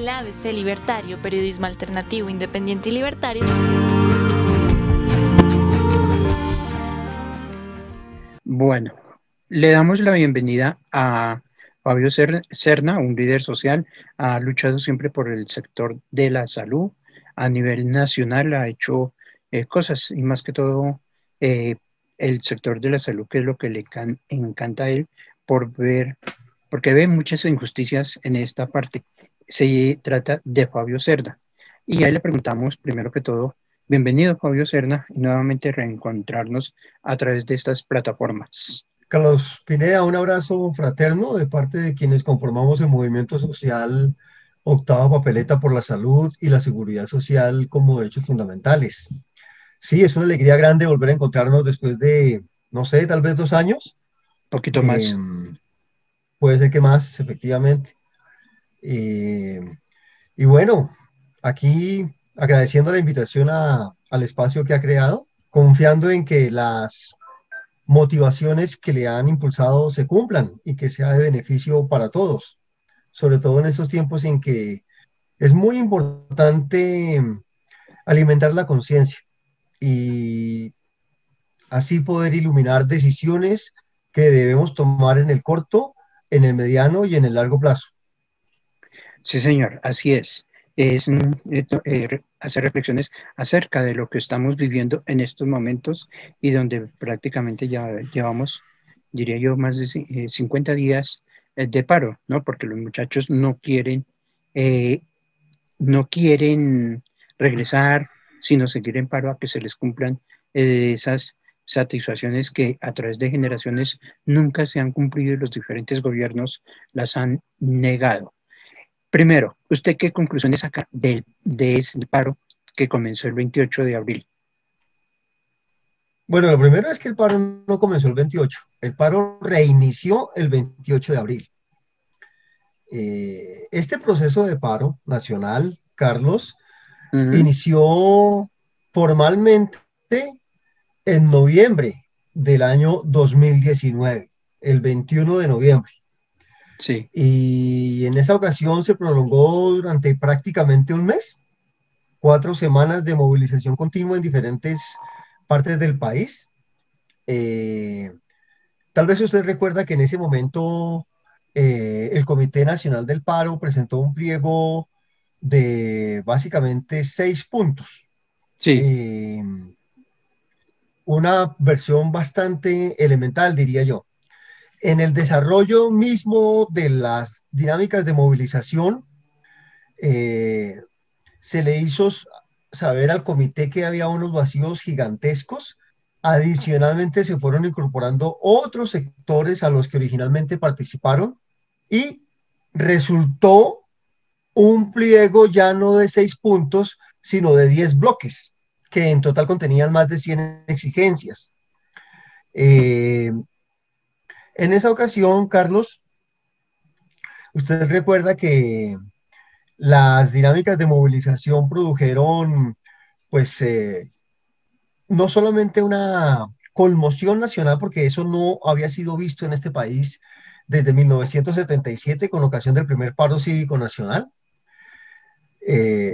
El ABC Libertario, periodismo alternativo, independiente y libertario. Bueno, le damos la bienvenida a Fabio Serna, un líder social, ha luchado siempre por el sector de la salud a nivel nacional, ha hecho cosas y más que todo eh, el sector de la salud, que es lo que le encanta a él porque ve muchas injusticias en esta parte. Se trata de Fabio Cerda. Y ahí le preguntamos, primero que todo, bienvenido Fabio Cerna, y nuevamente reencontrarnos a través de estas plataformas. Carlos Pineda, un abrazo fraterno de parte de quienes conformamos el movimiento social Octava Papeleta por la Salud y la Seguridad Social como derechos fundamentales. Sí, es una alegría grande volver a encontrarnos después de, no sé, tal vez 2 años. Poquito Eh, más. Puede ser que más, efectivamente. Eh, y bueno, aquí agradeciendo la invitación al espacio que ha creado, confiando en que las motivaciones que le han impulsado se cumplan y que sea de beneficio para todos, sobre todo en estos tiempos en que es muy importante alimentar la conciencia y así poder iluminar decisiones que debemos tomar en el corto, en el mediano y en el largo plazo. Sí, señor, así es. Es hacer reflexiones acerca de lo que estamos viviendo en estos momentos y donde prácticamente ya llevamos, diría yo, más de 50 días de paro, ¿no? Porque los muchachos eh, no quieren regresar, sino seguir en paro a que se les cumplan esas satisfacciones que a través de generaciones nunca se han cumplido y los diferentes gobiernos las han negado. Primero, ¿usted qué conclusiones saca de ese paro que comenzó el 28 de abril? Bueno, lo primero es que el paro no comenzó el 28, el paro reinició el 28 de abril. Este proceso de paro nacional, Carlos, Ujú. inició formalmente en noviembre del año 2019, el 21 de noviembre. Sí, Y en esa ocasión se prolongó durante prácticamente un mes, 4 semanas de movilización continua en diferentes partes del país. Eh, Tal vez usted recuerda que en ese momento el Comité Nacional del Paro presentó un pliego de básicamente 6 puntos. sí, Eh, una versión bastante elemental, diría yo. En el desarrollo mismo de las dinámicas de movilización, eh, se le hizo saber al comité que había unos vacíos gigantescos. Adicionalmente, se fueron incorporando otros sectores a los que originalmente participaron y resultó un pliego ya no de 6 puntos, sino de 10 bloques, que en total contenían más de 100 exigencias. Eh, en esa ocasión, Carlos, usted recuerda que las dinámicas de movilización produjeron, pues, no solamente una conmoción nacional, porque eso no había sido visto en este país desde 1977 con ocasión del primer paro cívico nacional,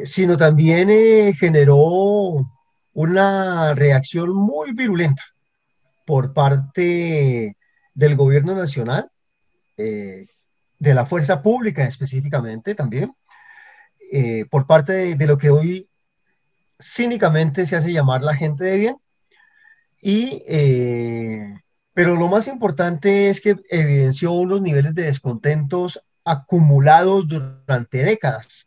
sino también generó una reacción muy virulenta por parte del gobierno nacional, eh, de la fuerza pública específicamente también, por parte de lo que hoy cínicamente se hace llamar la gente de bien. Y, pero lo más importante es que evidenció unos niveles de descontentos acumulados durante décadas,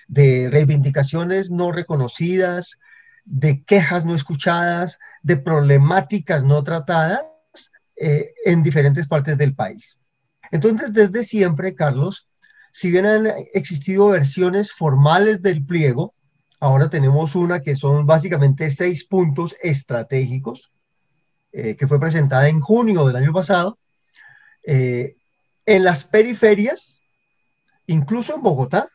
de reivindicaciones no reconocidas, de quejas no escuchadas, de problemáticas no tratadas en diferentes partes del país. Entonces, desde siempre, Carlos, si bien han existido versiones formales del pliego, ahora tenemos una que son básicamente 6 puntos estratégicos, que fue presentada en junio del año pasado. eh, en las periferias, incluso en Bogotá,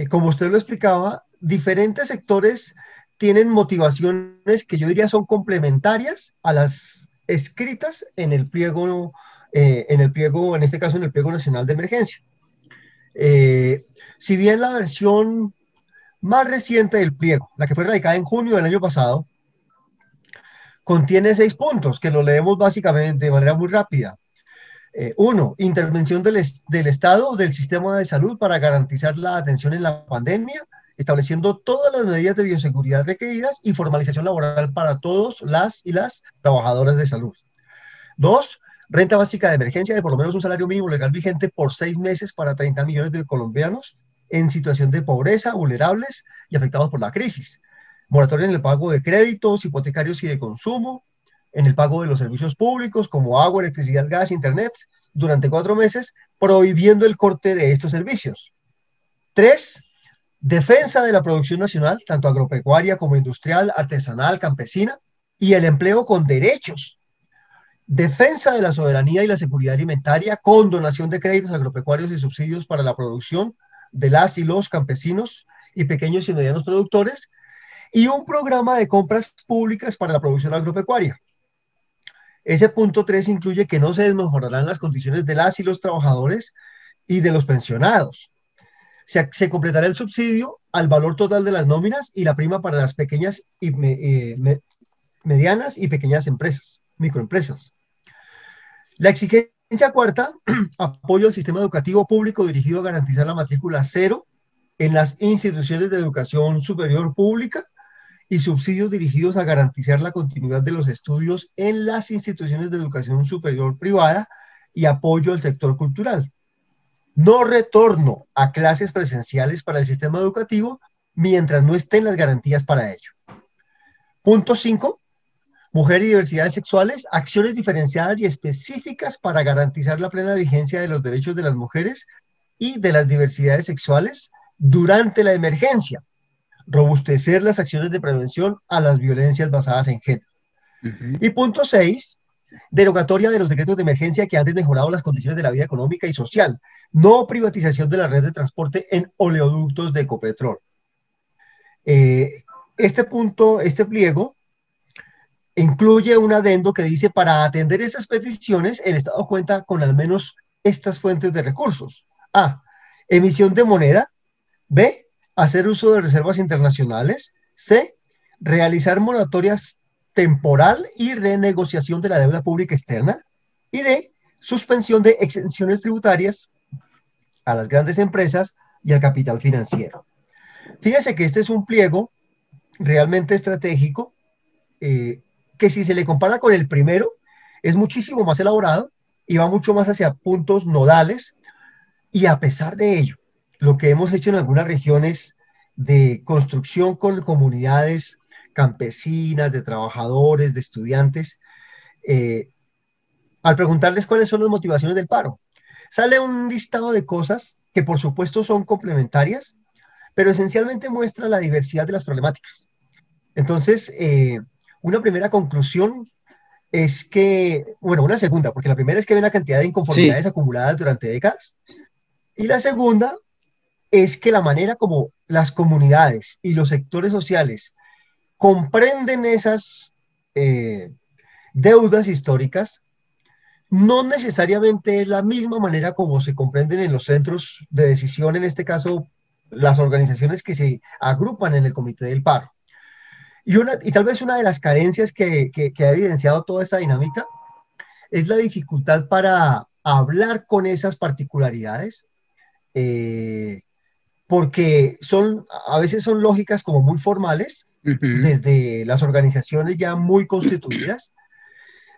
como usted lo explicaba, diferentes sectores tienen motivaciones que yo diría son complementarias a las escritas en el pliego, en este caso en el pliego nacional de emergencia. Si bien la versión más reciente del pliego, la que fue radicada en junio del año pasado, contiene 6 puntos, que lo leemos básicamente de manera muy rápida. 1. Intervención del Estado, del sistema de salud para garantizar la atención en la pandemia, estableciendo todas las medidas de bioseguridad requeridas y formalización laboral para todos las y las trabajadoras de salud. 2. Renta básica de emergencia de por lo menos un salario mínimo legal vigente por 6 meses para 30 millones de colombianos en situación de pobreza, vulnerables y afectados por la crisis. Moratoria en el pago de créditos hipotecarios y de consumo, en el pago de los servicios públicos como agua, electricidad, gas, internet, durante 4 meses, prohibiendo el corte de estos servicios. 3. Defensa de la producción nacional, tanto agropecuaria como industrial, artesanal, campesina, y el empleo con derechos. Defensa de la soberanía y la seguridad alimentaria, con donación de créditos agropecuarios y subsidios para la producción de las y los campesinos y pequeños y medianos productores, y un programa de compras públicas para la producción agropecuaria. Ese punto 3 incluye que no se desmejorarán las condiciones de las y los trabajadores y de los pensionados. Se completará el subsidio al valor total de las nóminas y la prima para las pequeñas y medianas y pequeñas empresas, microempresas. La exigencia cuarta, apoyo al sistema educativo público dirigido a garantizar la matrícula cero en las instituciones de educación superior pública y subsidios dirigidos a garantizar la continuidad de los estudios en las instituciones de educación superior privada y apoyo al sector cultural. No retorno a clases presenciales para el sistema educativo mientras no estén las garantías para ello. Punto 5. Mujer y diversidades sexuales, acciones diferenciadas y específicas para garantizar la plena vigencia de los derechos de las mujeres y de las diversidades sexuales durante la emergencia. Robustecer las acciones de prevención a las violencias basadas en género. Y punto 6, derogatoria de los decretos de emergencia que han desmejorado las condiciones de la vida económica y social. No privatización de la red de transporte en oleoductos de Ecopetrol. Este pliego incluye un adendo que dice: para atender estas peticiones, el Estado cuenta con al menos estas fuentes de recursos. A. Emisión de moneda. B. Hacer uso de reservas internacionales. C. Realizar moratorias temporal y renegociación de la deuda pública externa. Y D. Suspensión de exenciones tributarias a las grandes empresas y al capital financiero. Fíjense que este es un pliego realmente estratégico, que si se le compara con el primero, es muchísimo más elaborado y va mucho más hacia puntos nodales, y a pesar de ello, lo que hemos hecho en algunas regiones de construcción con comunidades campesinas, de trabajadores, de estudiantes, al preguntarles cuáles son las motivaciones del paro, sale un listado de cosas que por supuesto son complementarias, pero esencialmente muestra la diversidad de las problemáticas. Entonces, una primera conclusión es que, bueno, una segunda, porque la primera es que hay una cantidad de inconformidades acumuladas durante décadas, y la segunda es que la manera como las comunidades y los sectores sociales comprenden esas deudas históricas no necesariamente es la misma manera como se comprenden en los centros de decisión, en este caso las organizaciones que se agrupan en el Comité del Paro. Y tal vez una de las carencias que ha evidenciado toda esta dinámica es la dificultad para hablar con esas particularidades, porque a veces son lógicas como muy formales, desde las organizaciones ya muy constituidas,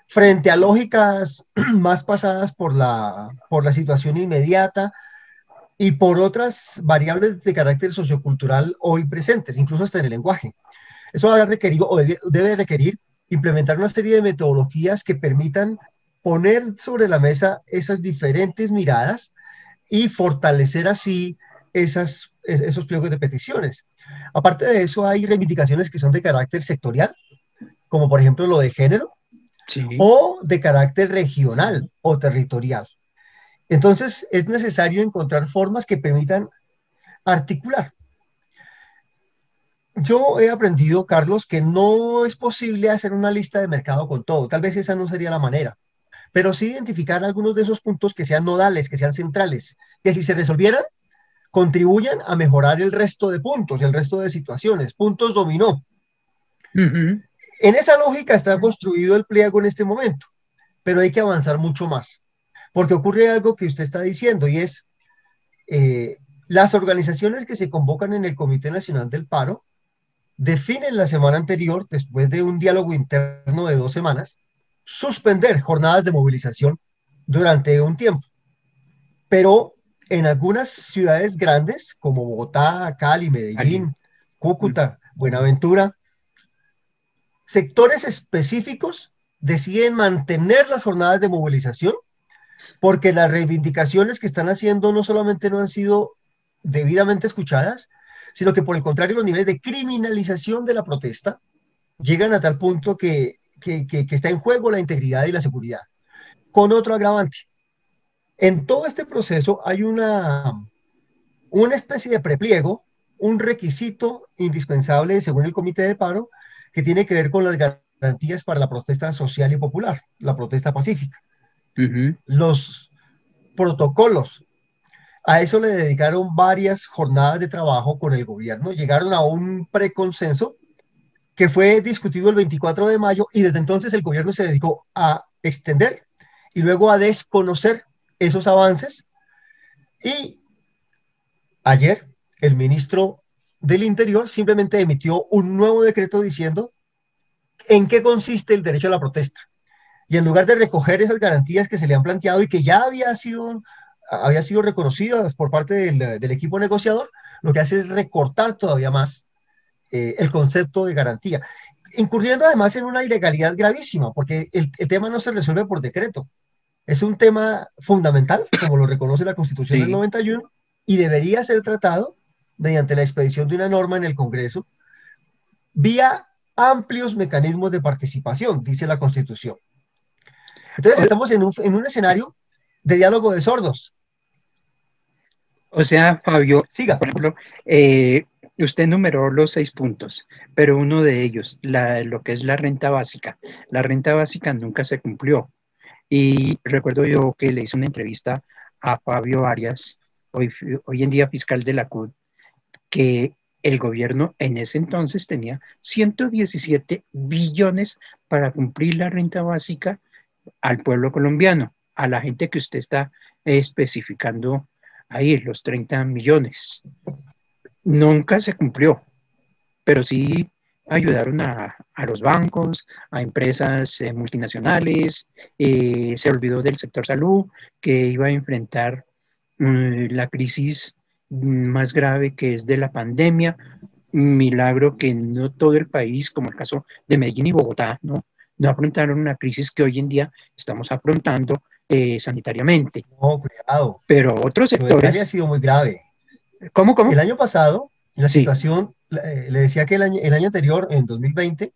frente a lógicas más pasadas por la situación inmediata y por otras variables de carácter sociocultural hoy presentes, incluso hasta en el lenguaje. Eso ha requerido o debe requerir implementar una serie de metodologías que permitan poner sobre la mesa esas diferentes miradas y fortalecer así esos pliegos de peticiones. Aparte de eso, hay reivindicaciones que son de carácter sectorial, como por ejemplo lo de género, sí, o de carácter regional o territorial. Entonces, es necesario encontrar formas que permitan articular. Yo he aprendido, Carlos, que no es posible hacer una lista de mercado con todo. Tal vez esa no sería la manera, pero sí identificar algunos de esos puntos que sean nodales, que sean centrales, que si se resolvieran, contribuyan a mejorar el resto de puntos, el resto de situaciones, puntos dominó. En esa lógica está construido el pliego en este momento, pero hay que avanzar mucho más, porque ocurre algo que usted está diciendo, y es las organizaciones que se convocan en el Comité Nacional del Paro definen la semana anterior, después de un diálogo interno de 2 semanas, suspender jornadas de movilización durante un tiempo. Pero en algunas ciudades grandes, como Bogotá, Cali, Medellín, Cúcuta, Buenaventura, sectores específicos deciden mantener las jornadas de movilización porque las reivindicaciones que están haciendo no solamente no han sido debidamente escuchadas, sino que por el contrario los niveles de criminalización de la protesta llegan a tal punto que está en juego la integridad y la seguridad. Con otro agravante, en todo este proceso hay una especie de prepliego, un requisito indispensable según el Comité de Paro, que tiene que ver con las garantías para la protesta social y popular, la protesta pacífica. Los protocolos, a eso le dedicaron varias jornadas de trabajo con el gobierno, llegaron a un preconsenso que fue discutido el 24 de mayo y desde entonces el gobierno se dedicó a extender y luego a desconocer esos avances. Y ayer el ministro del Interior simplemente emitió un nuevo decreto diciendo en qué consiste el derecho a la protesta. Y en lugar de recoger esas garantías que se le han planteado y que ya había sido reconocidas por parte del equipo negociador, lo que hace es recortar todavía más el concepto de garantía, incurriendo además en una ilegalidad gravísima, porque el tema no se resuelve por decreto. Es un tema fundamental, como lo reconoce la Constitución del 91, y debería ser tratado mediante la expedición de una norma en el Congreso, vía amplios mecanismos de participación, dice la Constitución. Entonces estamos en un escenario de diálogo de sordos. O sea, Fabio, siga. Por ejemplo, usted enumeró los 6 puntos, pero uno de ellos, lo que es la renta básica nunca se cumplió. Y recuerdo yo que le hice una entrevista a Fabio Arias, hoy en día fiscal de la CUT, que el gobierno en ese entonces tenía 117 billones para cumplir la renta básica al pueblo colombiano, a la gente que usted está especificando ahí, los 30 millones. Nunca se cumplió, pero sí ayudaron a los bancos, a empresas multinacionales, se olvidó del sector salud, que iba a enfrentar la crisis más grave que es de la pandemia. Milagro que no todo el país, como el caso de Medellín y Bogotá, no afrontaron una crisis que hoy en día estamos afrontando sanitariamente. No, cuidado. Pero otros sectores... ha sido muy grave. ¿Cómo? El año pasado, la situación, le decía que el año anterior, en 2020,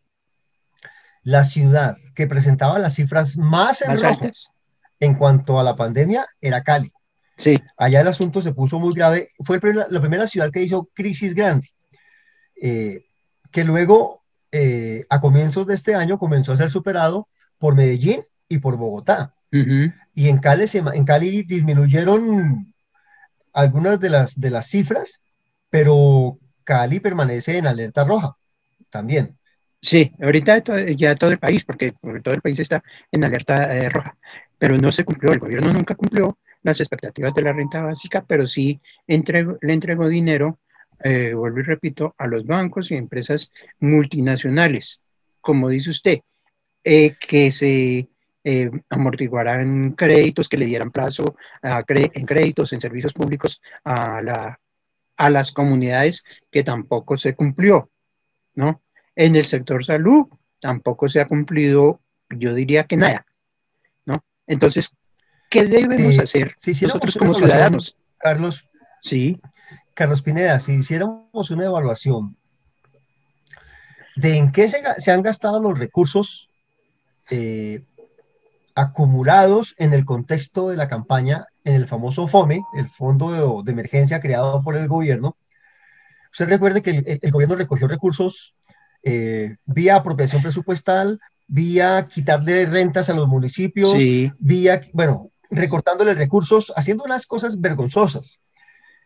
la ciudad que presentaba las cifras más altas en cuanto a la pandemia era Cali. Sí. Allá el asunto se puso muy grave. Fue la primera ciudad que hizo crisis grande, que luego, a comienzos de este año, comenzó a ser superado por Medellín y por Bogotá. Y en Cali disminuyeron algunas de las cifras, pero Cali permanece en alerta roja también. Sí, ahorita ya todo el país, porque todo el país está en alerta roja, pero no se cumplió, el gobierno nunca cumplió las expectativas de la renta básica, pero sí le entregó dinero, vuelvo y repito, a los bancos y empresas multinacionales, como dice usted, que se amortiguarán créditos, que le dieran plazo en créditos, en servicios públicos a las comunidades, que tampoco se cumplió, ¿no? En el sector salud tampoco se ha cumplido, yo diría que nada, ¿no? Entonces, ¿qué debemos hacer nosotros como ciudadanos? Carlos, sí. Carlos Pineda, si hiciéramos una evaluación de en qué se han gastado los recursos acumulados en el contexto de la campaña, en el famoso FOME, el Fondo de Emergencia creado por el gobierno. Usted recuerde que el gobierno recogió recursos vía apropiación presupuestal, vía quitarle rentas a los municipios, vía, recortándole recursos, haciendo unas cosas vergonzosas.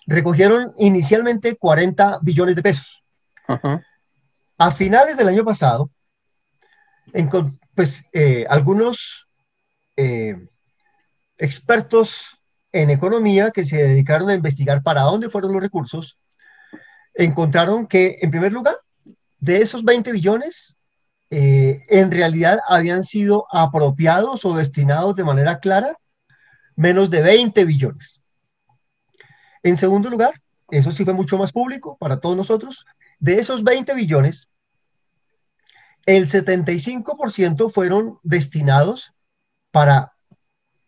recogieron inicialmente 40 billones de pesos. Ajá. A finales del año pasado, pues algunos expertos en economía que se dedicaron a investigar para dónde fueron los recursos, encontraron que, en primer lugar, de esos 20 billones, en realidad habían sido apropiados o destinados de manera clara menos de 20 billones. En segundo lugar, eso sí fue mucho más público para todos nosotros, de esos 20 billones, el 75% fueron destinados para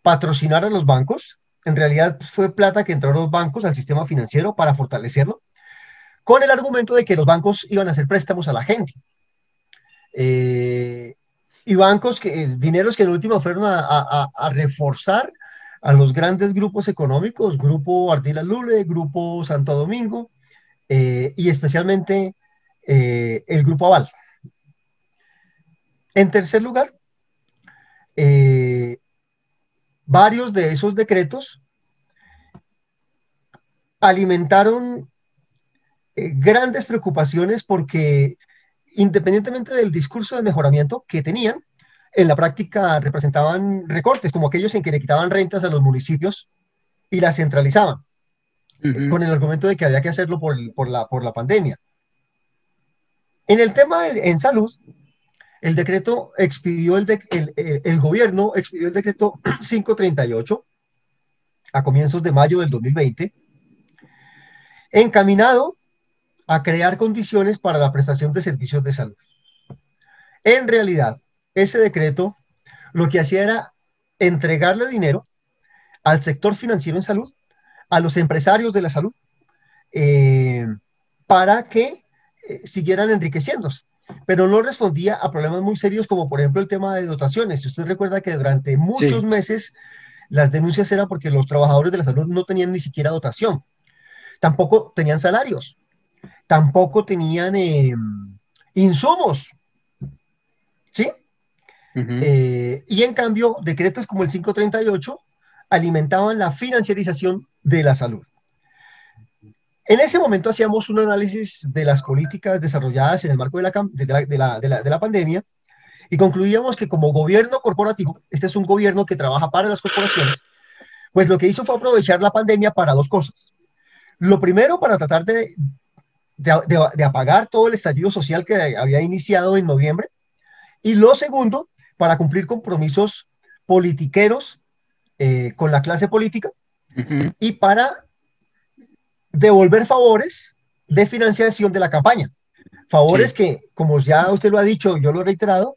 patrocinar a los bancos. En realidad fue plata que entró a los bancos, al sistema financiero, para fortalecerlo, con el argumento de que los bancos iban a hacer préstamos a la gente. Y bancos, dineros que en última fueron a reforzar a los grandes grupos económicos, Grupo Ardila Lule, Grupo Santo Domingo, y especialmente el Grupo Aval. En tercer lugar, varios de esos decretos alimentaron grandes preocupaciones porque, independientemente del discurso de mejoramiento que tenían, en la práctica representaban recortes, como aquellos en que le quitaban rentas a los municipios y las centralizaban, con el argumento de que había que hacerlo por la pandemia. En el tema en salud, el decreto expidió, el gobierno expidió el decreto 538 a comienzos de mayo del 2020, encaminado a crear condiciones para la prestación de servicios de salud. En realidad, ese decreto lo que hacía era entregarle dinero al sector financiero en salud, a los empresarios de la salud, para que siguieran enriqueciéndose, pero no respondía a problemas muy serios como por ejemplo el tema de dotaciones. Si usted recuerda que durante muchos meses las denuncias eran porque los trabajadores de la salud no tenían ni siquiera dotación, tampoco tenían salarios, tampoco tenían insumos, ¿sí? Y en cambio, decretos como el 538 alimentaban la financiarización de la salud. En ese momento hacíamos un análisis de las políticas desarrolladas en el marco de la pandemia y concluíamos que como gobierno corporativo, este es un gobierno que trabaja para las corporaciones, pues lo que hizo fue aprovechar la pandemia para dos cosas. Lo primero, para tratar de apagar todo el estallido social que había iniciado en noviembre, y lo segundo, para cumplir compromisos politiqueros con la clase política y para devolver favores de financiación de la campaña. Favores que, como ya usted lo ha dicho, yo lo he reiterado,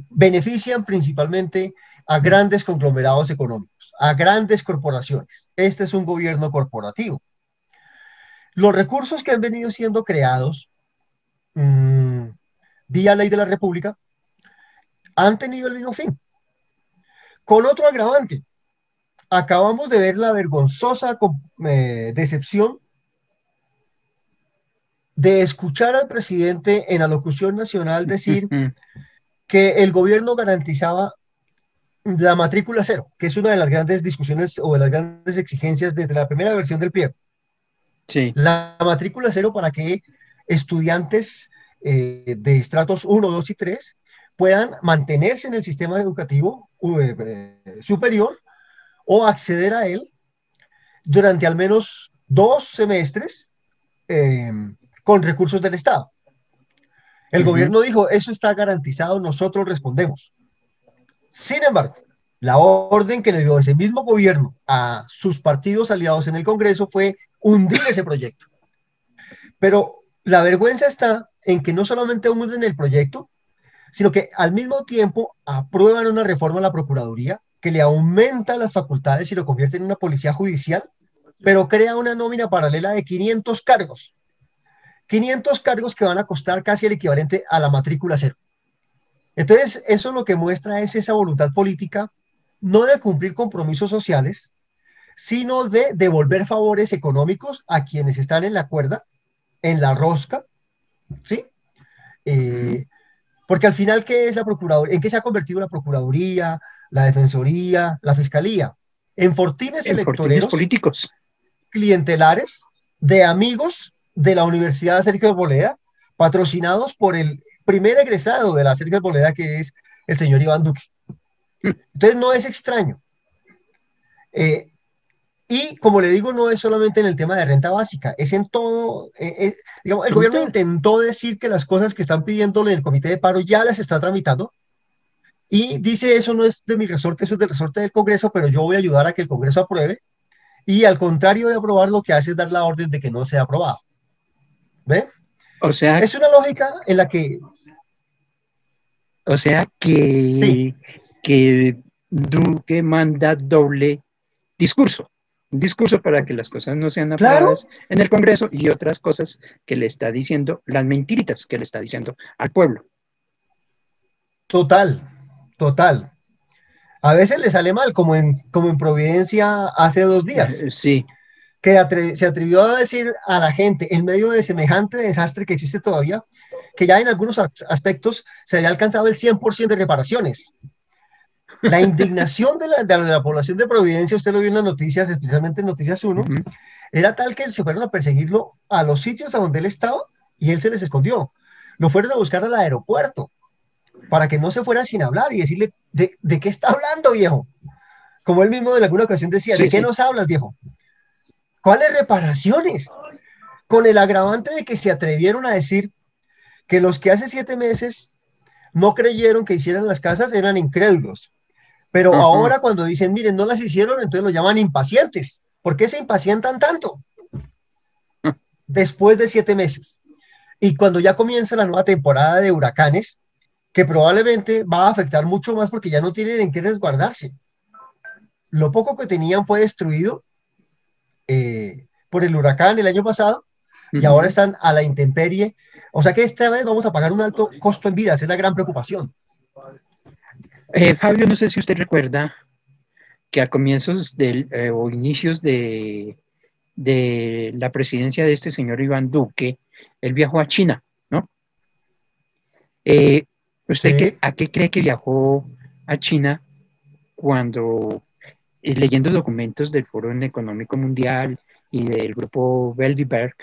benefician principalmente a grandes conglomerados económicos, a grandes corporaciones. Este es un gobierno corporativo. Los recursos que han venido siendo creados vía ley de la República han tenido el mismo fin, con otro agravante. Acabamos de ver la vergonzosa decepción de escuchar al presidente en alocución nacional decir que el gobierno garantizaba la matrícula cero, que es una de las grandes discusiones o de las grandes exigencias desde la primera versión del pliego. Sí. La matrícula cero para que estudiantes de estratos 1, 2 y 3 puedan mantenerse en el sistema educativo superior o acceder a él durante al menos 2 semestres con recursos del Estado. El gobierno dijo, eso está garantizado, nosotros respondemos. Sin embargo, la orden que le dio ese mismo gobierno a sus partidos aliados en el Congreso fue hundir ese proyecto. Pero la vergüenza está en que no solamente hunden el proyecto, sino que al mismo tiempo aprueban una reforma a la Procuraduría que le aumenta las facultades y lo convierte en una policía judicial, pero crea una nómina paralela de 500 cargos. 500 cargos que van a costar casi el equivalente a la matrícula cero. Entonces, eso lo que muestra es esa voluntad política, no de cumplir compromisos sociales, sino de devolver favores económicos a quienes están en la cuerda, en la rosca, ¿sí? Porque al final, ¿qué es la Procuraduría? ¿En qué se ha convertido la Procuraduría, la Defensoría, la Fiscalía? En fortines electoreros políticos. clientelares de amigos de la Universidad Sergio Arboleda, patrocinados por el primer egresado de la Sergio Arboleda, que es el señor Iván Duque. Entonces no es extraño. Y como le digo, no es solamente en el tema de renta básica, es en todo. Digamos, el gobierno intentó decir que las cosas que están pidiéndole en el comité de paro ya las está tramitando y dice eso no es de mi resorte, eso es del resorte del Congreso, pero yo voy a ayudar a que el Congreso apruebe y al contrario de aprobar lo que hace es dar la orden de que no sea aprobado. ¿Ve? O sea, es una lógica en la que... O sea que, que Duque manda doble discurso. Un discurso para que las cosas no sean aprobadas en el Congreso y otras cosas que le está diciendo, las mentiritas que le está diciendo al pueblo. Total. A veces le sale mal, como en Providencia hace 2 días. Sí. Que se atrevió a decir a la gente, en medio de semejante desastre que existe todavía, que ya en algunos aspectos se había alcanzado el 100% de reparaciones. La indignación de la población de Providencia, usted lo vio en las noticias, especialmente en Noticias 1, era tal que se fueron a perseguirlo a los sitios a donde él estaba y él se les escondió. Lo fueron a buscar al aeropuerto para que no se fuera sin hablar y decirle, ¿de qué está hablando, viejo? Como él mismo en alguna ocasión decía, ¿de qué nos hablas, viejo? ¿Cuáles reparaciones? Con el agravante de que se atrevieron a decir que los que hace 7 meses no creyeron que hicieran las casas eran incrédulos. Pero ahora cuando dicen, miren, no las hicieron, entonces lo llaman impacientes. ¿Por qué se impacientan tanto? Después de 7 meses. Y cuando ya comienza la nueva temporada de huracanes, que probablemente va a afectar mucho más porque ya no tienen en qué resguardarse. Lo poco que tenían fue destruido por el huracán el año pasado y ahora están a la intemperie. O sea que esta vez vamos a pagar un alto costo en vidas, es la gran preocupación. Fabio, no sé si usted recuerda que a comienzos o inicios de la presidencia de este señor Iván Duque, él viajó a China, ¿no? ¿Usted Sí. a qué cree que viajó a China cuando, leyendo documentos del Foro Económico Mundial y del grupo Bilderberg,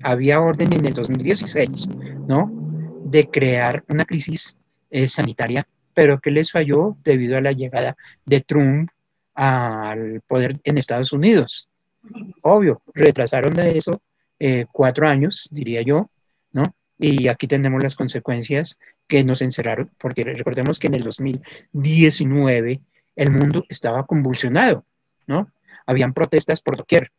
había orden en el 2016, ¿no?, de crear una crisis sanitaria, pero que les falló debido a la llegada de Trump al poder en Estados Unidos? Obvio, retrasaron de eso 4 años, diría yo, ¿no? Y aquí tenemos las consecuencias que nos encerraron, porque recordemos que en el 2019 el mundo estaba convulsionado, ¿no? Habían protestas por doquier,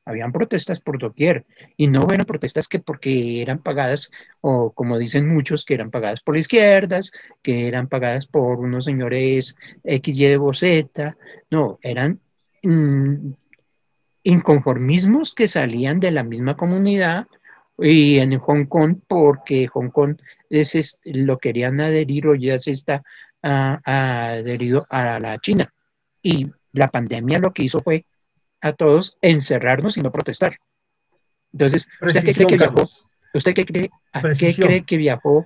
y no eran protestas que porque eran pagadas, o como dicen muchos, que eran pagadas por las izquierdas, que eran pagadas por unos señores X, Y o Z, no, eran inconformismos que salían de la misma comunidad. Y en Hong Kong, porque Hong Kong lo querían adherir o ya se está adherido a la China. Y la pandemia lo que hizo fue a todos encerrarnos y no protestar. Entonces, ¿usted qué cree que viajó? ¿Usted qué cree que viajó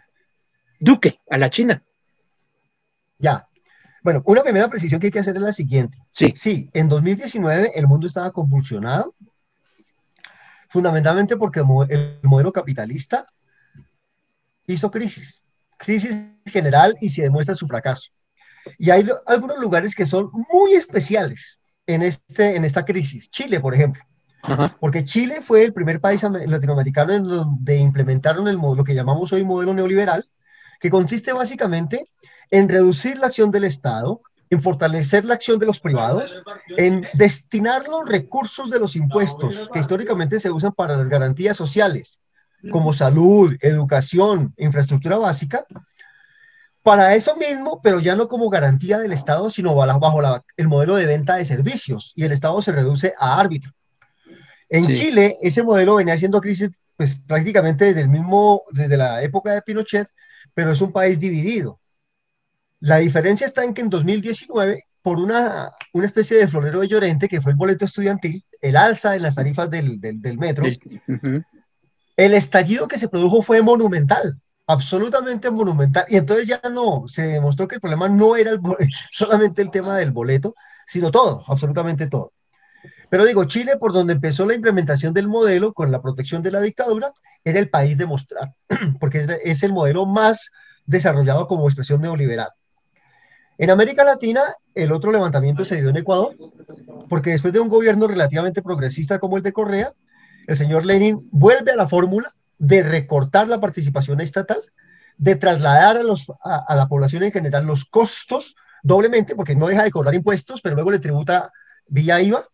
Duque a la China? Ya. Bueno, una primera precisión que hay que hacer es la siguiente. Sí, en 2019 el mundo estaba convulsionado, fundamentalmente porque el modelo capitalista hizo crisis general y se demuestra su fracaso. Y hay algunos lugares que son muy especiales en esta crisis. Chile, por ejemplo. Porque Chile fue el primer país latinoamericano en donde implementaron lo que llamamos hoy modelo neoliberal, que consiste básicamente en reducir la acción del Estado, en fortalecer la acción de los privados, en destinar los recursos de los impuestos que históricamente se usan para las garantías sociales, como salud, educación, infraestructura básica, para eso mismo, pero ya no como garantía del Estado, sino bajo el modelo de venta de servicios, y el Estado se reduce a árbitro. En Chile, ese modelo venía haciendo crisis pues, prácticamente desde la época de Pinochet, pero es un país dividido. La diferencia está en que en 2019, por una especie de florero de Llorente, que fue el boleto estudiantil, el alza en las tarifas del metro, el estallido que se produjo fue monumental. absolutamente monumental. Y entonces ya no, se demostró que el problema no era solamente el tema del boleto, sino todo, absolutamente todo. Pero digo, Chile, por donde empezó la implementación del modelo con la protección de la dictadura, era el país de mostrar, porque es el modelo más desarrollado como expresión neoliberal. En América Latina, el otro levantamiento se dio en Ecuador, porque después de un gobierno relativamente progresista como el de Correa, el señor Lenin vuelve a la fórmula de recortar la participación estatal, de trasladar a la población en general los costos doblemente, porque no deja de cobrar impuestos, pero luego le tributa vía IVA,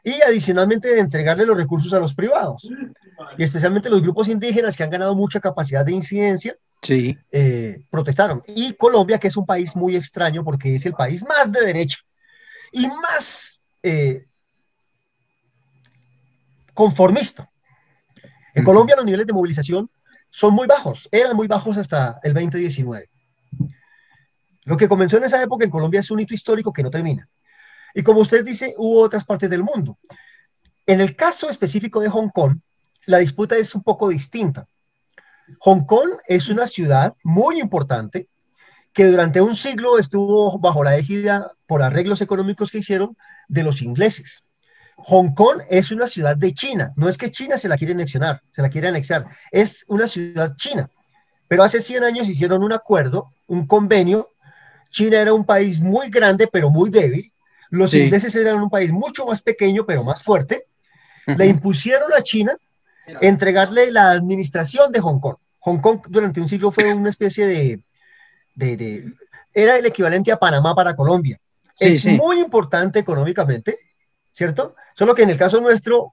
y adicionalmente de entregarle los recursos a los privados, y especialmente los grupos indígenas que han ganado mucha capacidad de incidencia, Sí. protestaron. Y Colombia, que es un país muy extraño porque es el país más de derecha y más conformista. En Colombia los niveles de movilización son muy bajos, eran muy bajos hasta el 2019. Lo que comenzó en esa época en Colombia es un hito histórico que no termina. Y como usted dice, hubo otras partes del mundo. En el caso específico de Hong Kong, la disputa es un poco distinta. Hong Kong es una ciudad muy importante que durante un siglo estuvo bajo la égida, por arreglos económicos que hicieron, de los ingleses. Hong Kong es una ciudad de China, no es que China se la quiere anexionar, se la quiere anexar, es una ciudad china. Pero hace 100 años hicieron un acuerdo, un convenio. China era un país muy grande, pero muy débil. Los ingleses eran un país mucho más pequeño, pero más fuerte. Le impusieron a China entregarle la administración de Hong Kong. Hong Kong durante un siglo fue una especie era el equivalente a Panamá para Colombia. Es muy importante económicamente, ¿cierto? Solo que en el caso nuestro,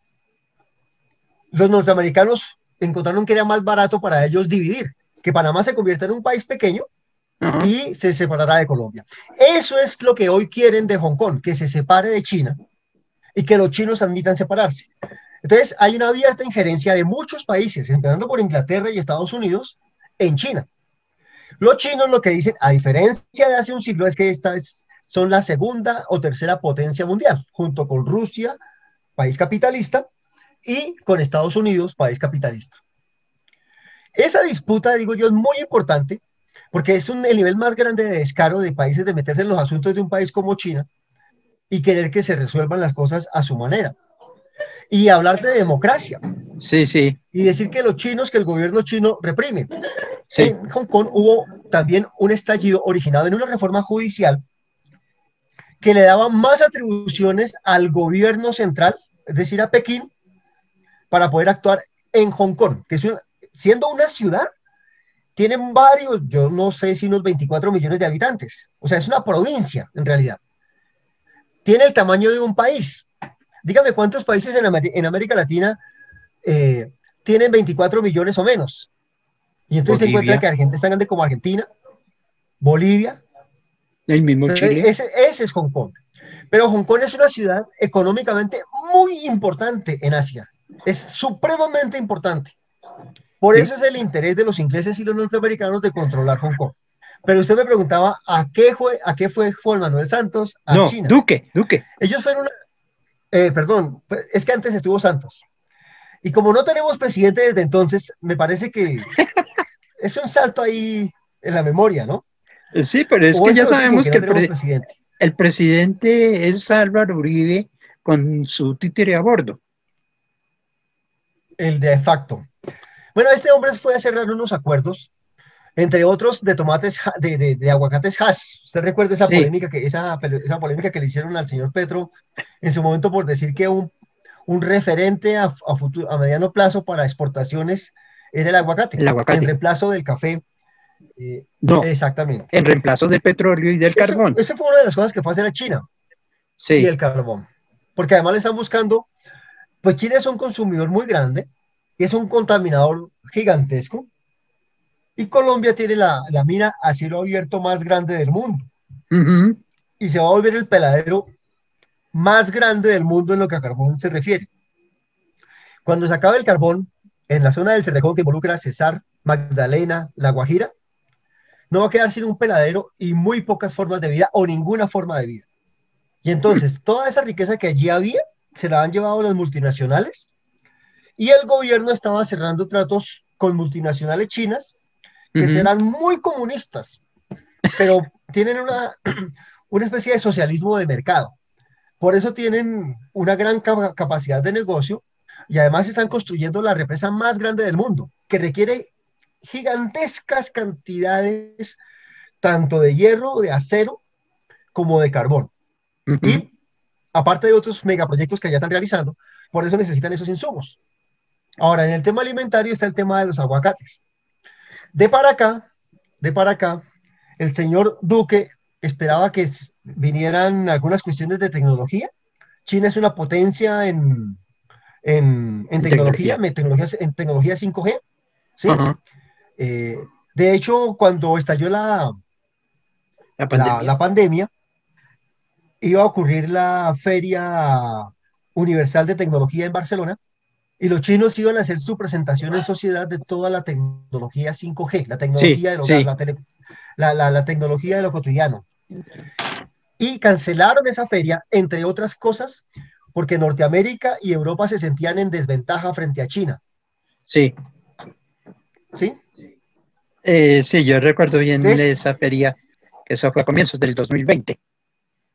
los norteamericanos encontraron que era más barato para ellos dividir, que Panamá se convierta en un país pequeño y se separará de Colombia. Eso es lo que hoy quieren de Hong Kong, que se separe de China y que los chinos admitan separarse. Entonces, hay una abierta injerencia de muchos países, empezando por Inglaterra y Estados Unidos, en China. Los chinos lo que dicen, a diferencia de hace un siglo, es que son la segunda o tercera potencia mundial, junto con Rusia, país capitalista, y con Estados Unidos, país capitalista. Esa disputa, digo yo, es muy importante, porque es el nivel más grande de descaro de países de meterse en los asuntos de un país como China y querer que se resuelvan las cosas a su manera. Y hablar de democracia. Y decir que que el gobierno chino reprime. En Hong Kong hubo también un estallido originado en una reforma judicial que le daba más atribuciones al gobierno central, es decir, a Pekín, para poder actuar en Hong Kong, que siendo una ciudad, tienen varios, yo no sé si unos 24 millones de habitantes. O sea, es una provincia, en realidad. Tiene el tamaño de un país. Dígame cuántos países en América Latina tienen 24 millones o menos. Y entonces se encuentra que Argentina es tan grande como Argentina, Bolivia. El mismo Chile. Ese es Hong Kong. Pero Hong Kong es una ciudad económicamente muy importante en Asia. Es supremamente importante. Por eso es el interés de los ingleses y los norteamericanos de controlar Hong Kong. Pero usted me preguntaba, ¿a qué fue Juan Manuel Santos? A China. Duque. Ellos fueron perdón, es que antes estuvo Santos. Y como no tenemos presidente desde entonces, me parece que es un salto ahí en la memoria, ¿no? Sí, pero es que ya sabemos que el presidente es Álvaro Uribe con su títere a bordo. El de facto. Bueno, este hombre fue a cerrar unos acuerdos, entre otros de tomates, de aguacates hash. ¿Usted recuerda esa polémica polémica que le hicieron al señor Petro en su momento por decir que un referente a mediano plazo para exportaciones era el aguacate. En reemplazo del café. No, exactamente. En reemplazo del petróleo y del carbón. Esa fue una de las cosas que fue a hacer a China. Y el carbón. Porque además le están buscando, pues China es un consumidor muy grande, y es un contaminador gigantesco, y Colombia tiene la mina a cielo abierto más grande del mundo. Y se va a volver el peladero más grande del mundo en lo que a carbón se refiere. Cuando se acabe el carbón, en la zona del Cerrejón que involucra Cesar, Magdalena, La Guajira, no va a quedar sin un peladero y muy pocas formas de vida o ninguna forma de vida. Y entonces toda esa riqueza que allí había se la han llevado las multinacionales, y el gobierno estaba cerrando tratos con multinacionales chinas que Ujú. serán muy comunistas, pero tienen una especie de socialismo de mercado. Por eso tienen una gran capacidad de negocio y además están construyendo la represa más grande del mundo, que requiere gigantescas cantidades tanto de hierro, de acero, como de carbón. Ujú. Y aparte de otros megaproyectos que ya están realizando, por eso necesitan esos insumos. Ahora, en el tema alimentario está el tema de los aguacates. De para acá, de para acá, el señor Duque esperaba que vinieran algunas cuestiones de tecnología. China es una potencia en En tecnología, tecnología. en tecnología 5G, ¿sí? Ajá. De hecho, cuando estalló La pandemia. la pandemia, iba a ocurrir la Feria Universal de Tecnología en Barcelona y los chinos iban a hacer su presentación en sociedad de toda la tecnología 5G, la Sí, tecnología del hogar, sí. la tecnología de lo cotidiano. Y cancelaron esa feria, entre otras cosas, porque Norteamérica y Europa se sentían en desventaja frente a China, Sí. ¿sí? Sí, yo recuerdo bien Entonces, esa feria, que eso fue a comienzos del 2020,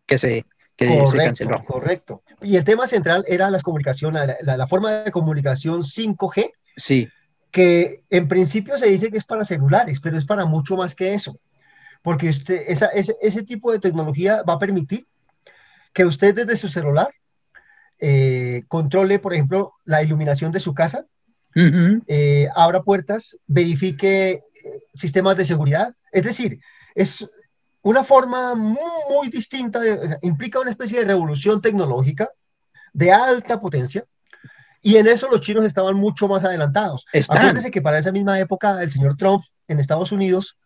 que se correcto, canceló. correcto. Y el tema central era las comunicaciones, la forma de comunicación 5G, Sí. que en principio se dice que es para celulares, pero es para mucho más que eso, porque ese tipo de tecnología va a permitir que usted desde su celular controle, por ejemplo, la iluminación de su casa, Ujú. abra puertas, verifique sistemas de seguridad. Es decir, es una forma muy, muy distinta, implica una especie de revolución tecnológica de alta potencia. Y en eso los chinos estaban mucho más adelantados. Están. Acuérdense que para esa misma época el señor Trump en Estados Unidos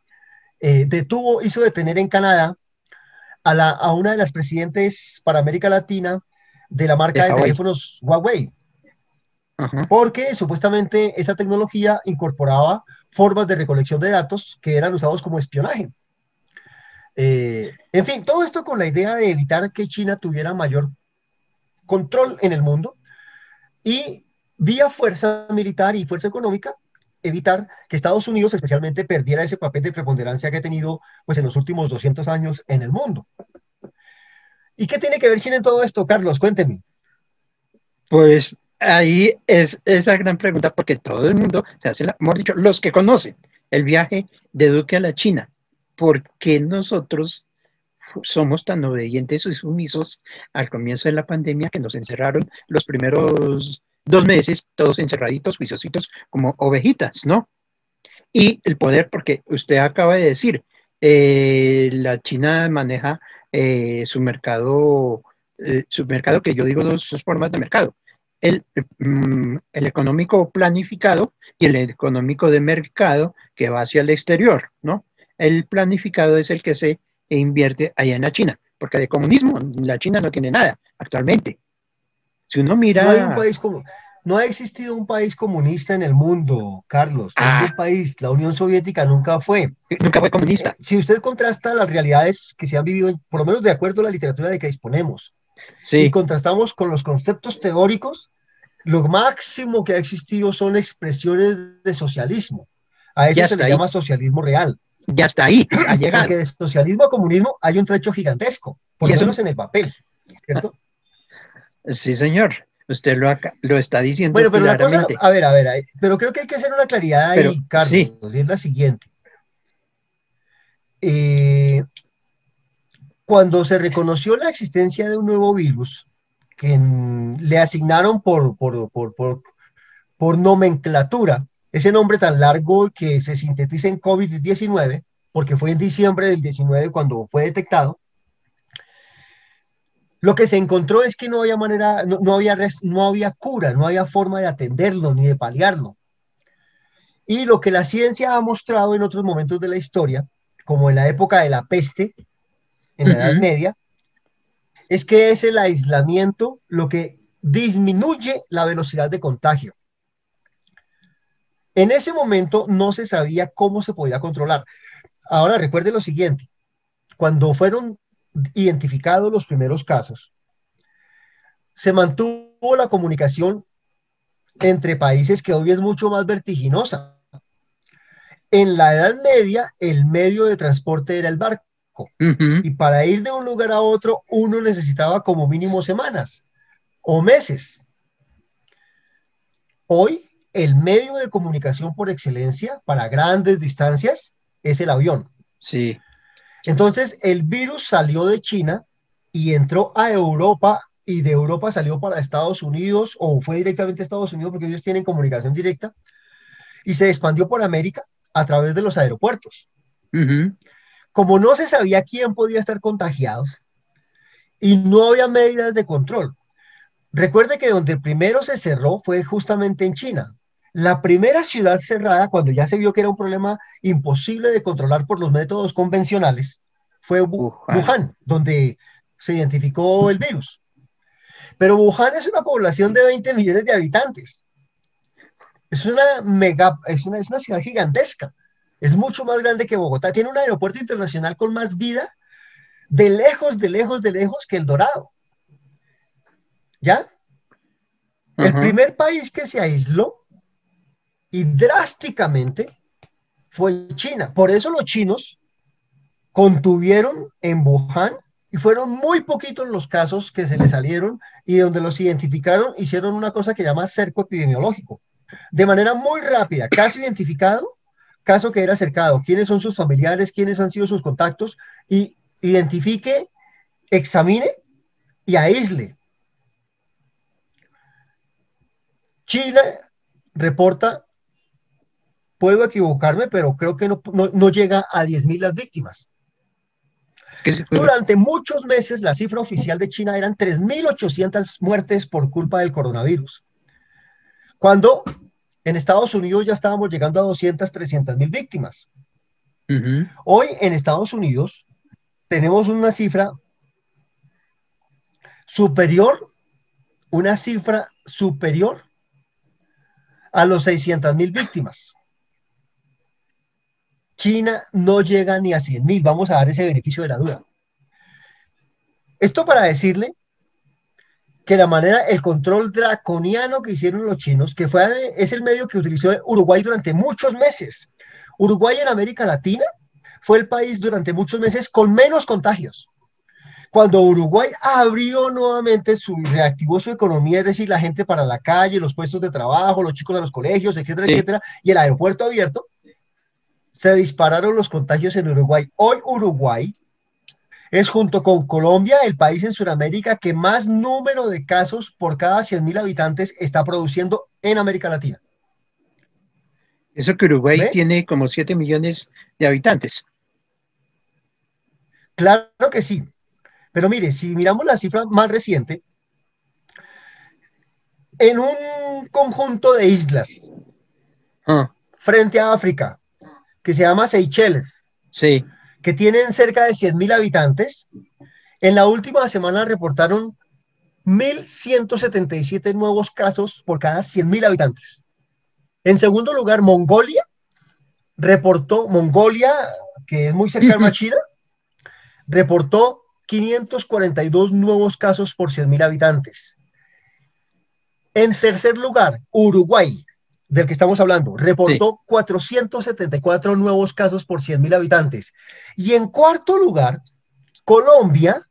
hizo detener en Canadá a una de las presidentes para América Latina de la De marca de Hawái. teléfonos Huawei, Ajá. porque supuestamente esa tecnología incorporaba formas de recolección de datos que eran usados como espionaje. En fin, todo esto con la idea de evitar que China tuviera mayor control en el mundo y vía fuerza militar y fuerza económica evitar que Estados Unidos especialmente perdiera ese papel de preponderancia que ha tenido pues en los últimos 200 años en el mundo. ¿Y qué tiene que ver China en todo esto, Carlos? Cuénteme. Pues ahí es esa gran pregunta, porque todo el mundo se hace, mejor dicho, los que conocen el viaje de Duque a la China, ¿por qué nosotros somos tan obedientes y sumisos al comienzo de la pandemia que nos encerraron los primeros 2 meses, todos encerraditos, juiciositos, como ovejitas, ¿no? Y el poder, porque usted acaba de decir, la China maneja su mercado, que yo digo dos formas de mercado, el económico planificado y el económico de mercado que va hacia el exterior, ¿no? El planificado es el que se invierte allá en la China, porque de comunismo la China no tiene nada actualmente. Si uno No hay un mira, país como, no ha existido un país comunista en el mundo, Carlos. Ningún país, la Unión Soviética nunca fue. nunca fue comunista. Si usted contrasta las realidades que se han vivido, por lo menos de acuerdo a la literatura de que disponemos, y Sí, contrastamos con los conceptos teóricos, lo máximo que ha existido son expresiones de socialismo. A ya eso se le está ahí, llama socialismo real, ya está ahí, ha llegado. porque de socialismo a comunismo hay un trecho gigantesco, por Y lo eso, menos en el papel, ¿cierto? sí, señor, usted lo está diciendo Bueno, pero la cosa, claramente. a ver, pero creo que hay que hacer una claridad Pero ahí, sí, Carlos, y es la siguiente. Eh, Cuando se reconoció la existencia de un nuevo virus, que le asignaron por nomenclatura, ese nombre tan largo que se sintetiza en COVID-19, porque fue en diciembre del 19 cuando fue detectado, lo que se encontró es que no había manera, no había cura, no había forma de atenderlo ni de paliarlo. Y lo que la ciencia ha mostrado en otros momentos de la historia, como en la época de la peste, en la Edad ujú, Media, es que es el aislamiento lo que disminuye la velocidad de contagio. En ese momento no se sabía cómo se podía controlar. Ahora recuerde lo siguiente, cuando fueron identificados los primeros casos, se mantuvo la comunicación entre países que hoy es mucho más vertiginosa. en la Edad Media el medio de transporte era el barco. Y para ir de un lugar a otro uno necesitaba como mínimo semanas o meses. Hoy el medio de comunicación por excelencia para grandes distancias es el avión. Sí. Entonces el virus salió de China y entró a Europa, y de Europa salió para Estados Unidos, o fue directamente a Estados Unidos porque ellos tienen comunicación directa, y se expandió por América a través de los aeropuertos. Como no se sabía quién podía estar contagiado y no había medidas de control. Recuerde que donde primero se cerró fue justamente en China. La primera ciudad cerrada, cuando ya se vio que era un problema imposible de controlar por los métodos convencionales, fue Wuhan, donde se identificó el virus. Pero Wuhan es una población de 20 millones de habitantes. Es una ciudad gigantesca. Es mucho más grande que Bogotá. Tiene un aeropuerto internacional con más vida de lejos, de lejos, de lejos que El Dorado. ¿Ya? El primer país que se aisló y drásticamente fue China. Por eso los chinos contuvieron en Wuhan y fueron muy poquitos los casos que se les salieron, y donde los identificaron hicieron una cosa que llama cerco epidemiológico. De manera muy rápida, caso identificado, caso que era cercado, quiénes son sus familiares, quiénes han sido sus contactos, y identifique, examine y aísle. China reporta, puedo equivocarme, pero creo que no llega a 10.000 las víctimas. Durante muchos meses la cifra oficial de China eran 3.800 muertes por culpa del coronavirus, cuando en Estados Unidos ya estábamos llegando a 200, 300.000 víctimas. Hoy en Estados Unidos tenemos una cifra superior a los 600.000 víctimas. China no llega ni a 100.000, vamos a dar ese beneficio de la duda. Esto para decirle que el control draconiano que hicieron los chinos, es el medio que utilizó Uruguay durante muchos meses. Uruguay en América Latina fue el país durante muchos meses con menos contagios. Cuando Uruguay abrió nuevamente, reactivó su economía, es decir, la gente para la calle, los puestos de trabajo, los chicos a los colegios, etcétera, etcétera, y el aeropuerto abierto, se dispararon los contagios en Uruguay. Hoy Uruguay es, junto con Colombia, el país en Sudamérica que más número de casos por cada 100.000 habitantes está produciendo en América Latina. Eso que Uruguay tiene como 7 millones de habitantes. Claro que sí. Pero mire, si miramos la cifra más reciente, en un conjunto de islas frente a África, que se llama Seychelles, que tienen cerca de 100.000 habitantes, en la última semana reportaron 1.177 nuevos casos por cada 100.000 habitantes. En segundo lugar, Mongolia, que es muy cercana a China, reportó 542 nuevos casos por 100.000 habitantes. En tercer lugar, Uruguay, del que estamos hablando, reportó 474 nuevos casos por 100.000 habitantes. Y en cuarto lugar, Colombia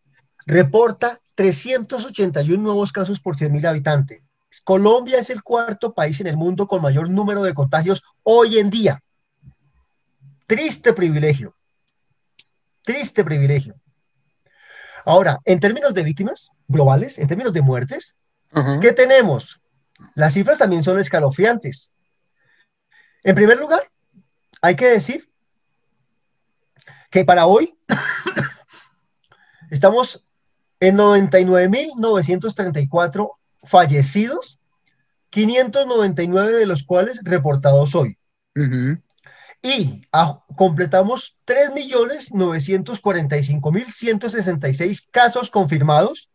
reporta 381 nuevos casos por 100.000 habitantes. Colombia es el cuarto país en el mundo con mayor número de contagios hoy en día. Triste privilegio. Triste privilegio. Ahora, en términos de víctimas globales, en términos de muertes, ¿qué tenemos? Las cifras también son escalofriantes. En primer lugar, hay que decir que para hoy estamos en 99.934 fallecidos, 599 de los cuales reportados hoy. Y completamos 3.945.166 casos confirmados,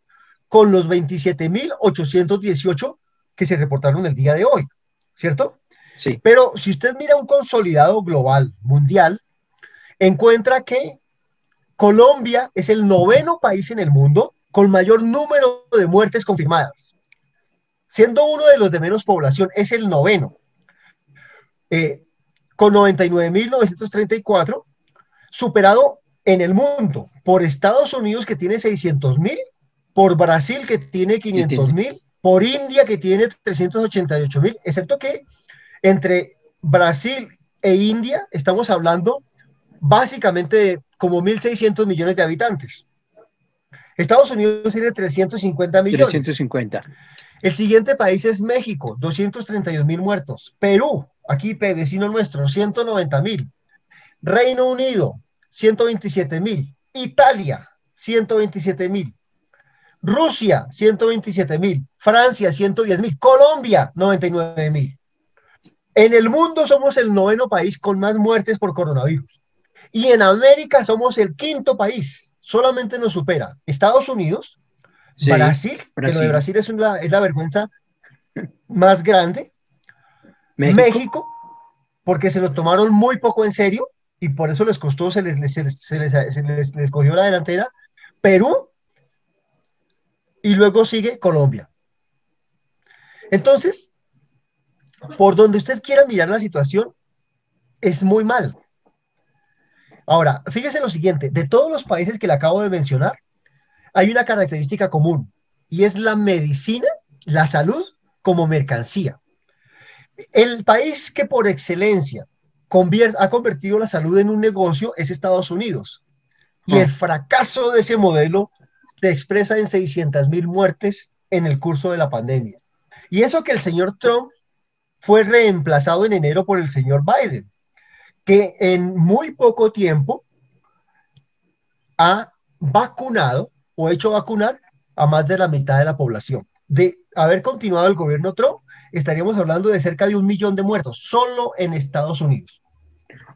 con los 27.818 que se reportaron el día de hoy, ¿cierto? Sí. Pero si usted mira un consolidado global, mundial, encuentra que Colombia es el 9º país en el mundo con mayor número de muertes confirmadas. Siendo uno de los de menos población, es el 9º. con 99.934, superado en el mundo por Estados Unidos, que tiene 600.000, por Brasil, que tiene 500.000, por India, que tiene 388.000, excepto que entre Brasil e India estamos hablando básicamente de como 1.600 millones de habitantes. Estados Unidos tiene 350 millones. 350. El siguiente país es México, 232.000 muertos. Perú, aquí vecino nuestro, 190.000. Reino Unido, 127.000. Italia, 127.000. Rusia, 127.000. Francia, 110.000. Colombia, 99.000. En el mundo somos el 9º país con más muertes por coronavirus. Y en América somos el 5º país. Solamente nos supera Estados Unidos, sí, Brasil, que lo de Brasil es la vergüenza más grande. México, porque se lo tomaron muy poco en serio y por eso les costó, se les cogió la delantera. Perú, y luego sigue Colombia. Entonces, por donde usted quiera mirar la situación, es muy mal. Ahora, fíjese lo siguiente, de todos los países que le acabo de mencionar, hay una característica común, y es la medicina, la salud como mercancía. El país que por excelencia ha convertido la salud en un negocio es Estados Unidos. Y el fracaso de ese modelo se expresa en 600.000 muertes en el curso de la pandemia. Y eso que el señor Trump fue reemplazado en enero por el señor Biden, que en muy poco tiempo ha vacunado o hecho vacunar a más de la mitad de la población. De haber continuado el gobierno Trump, estaríamos hablando de cerca de 1 millón de muertos, solo en Estados Unidos.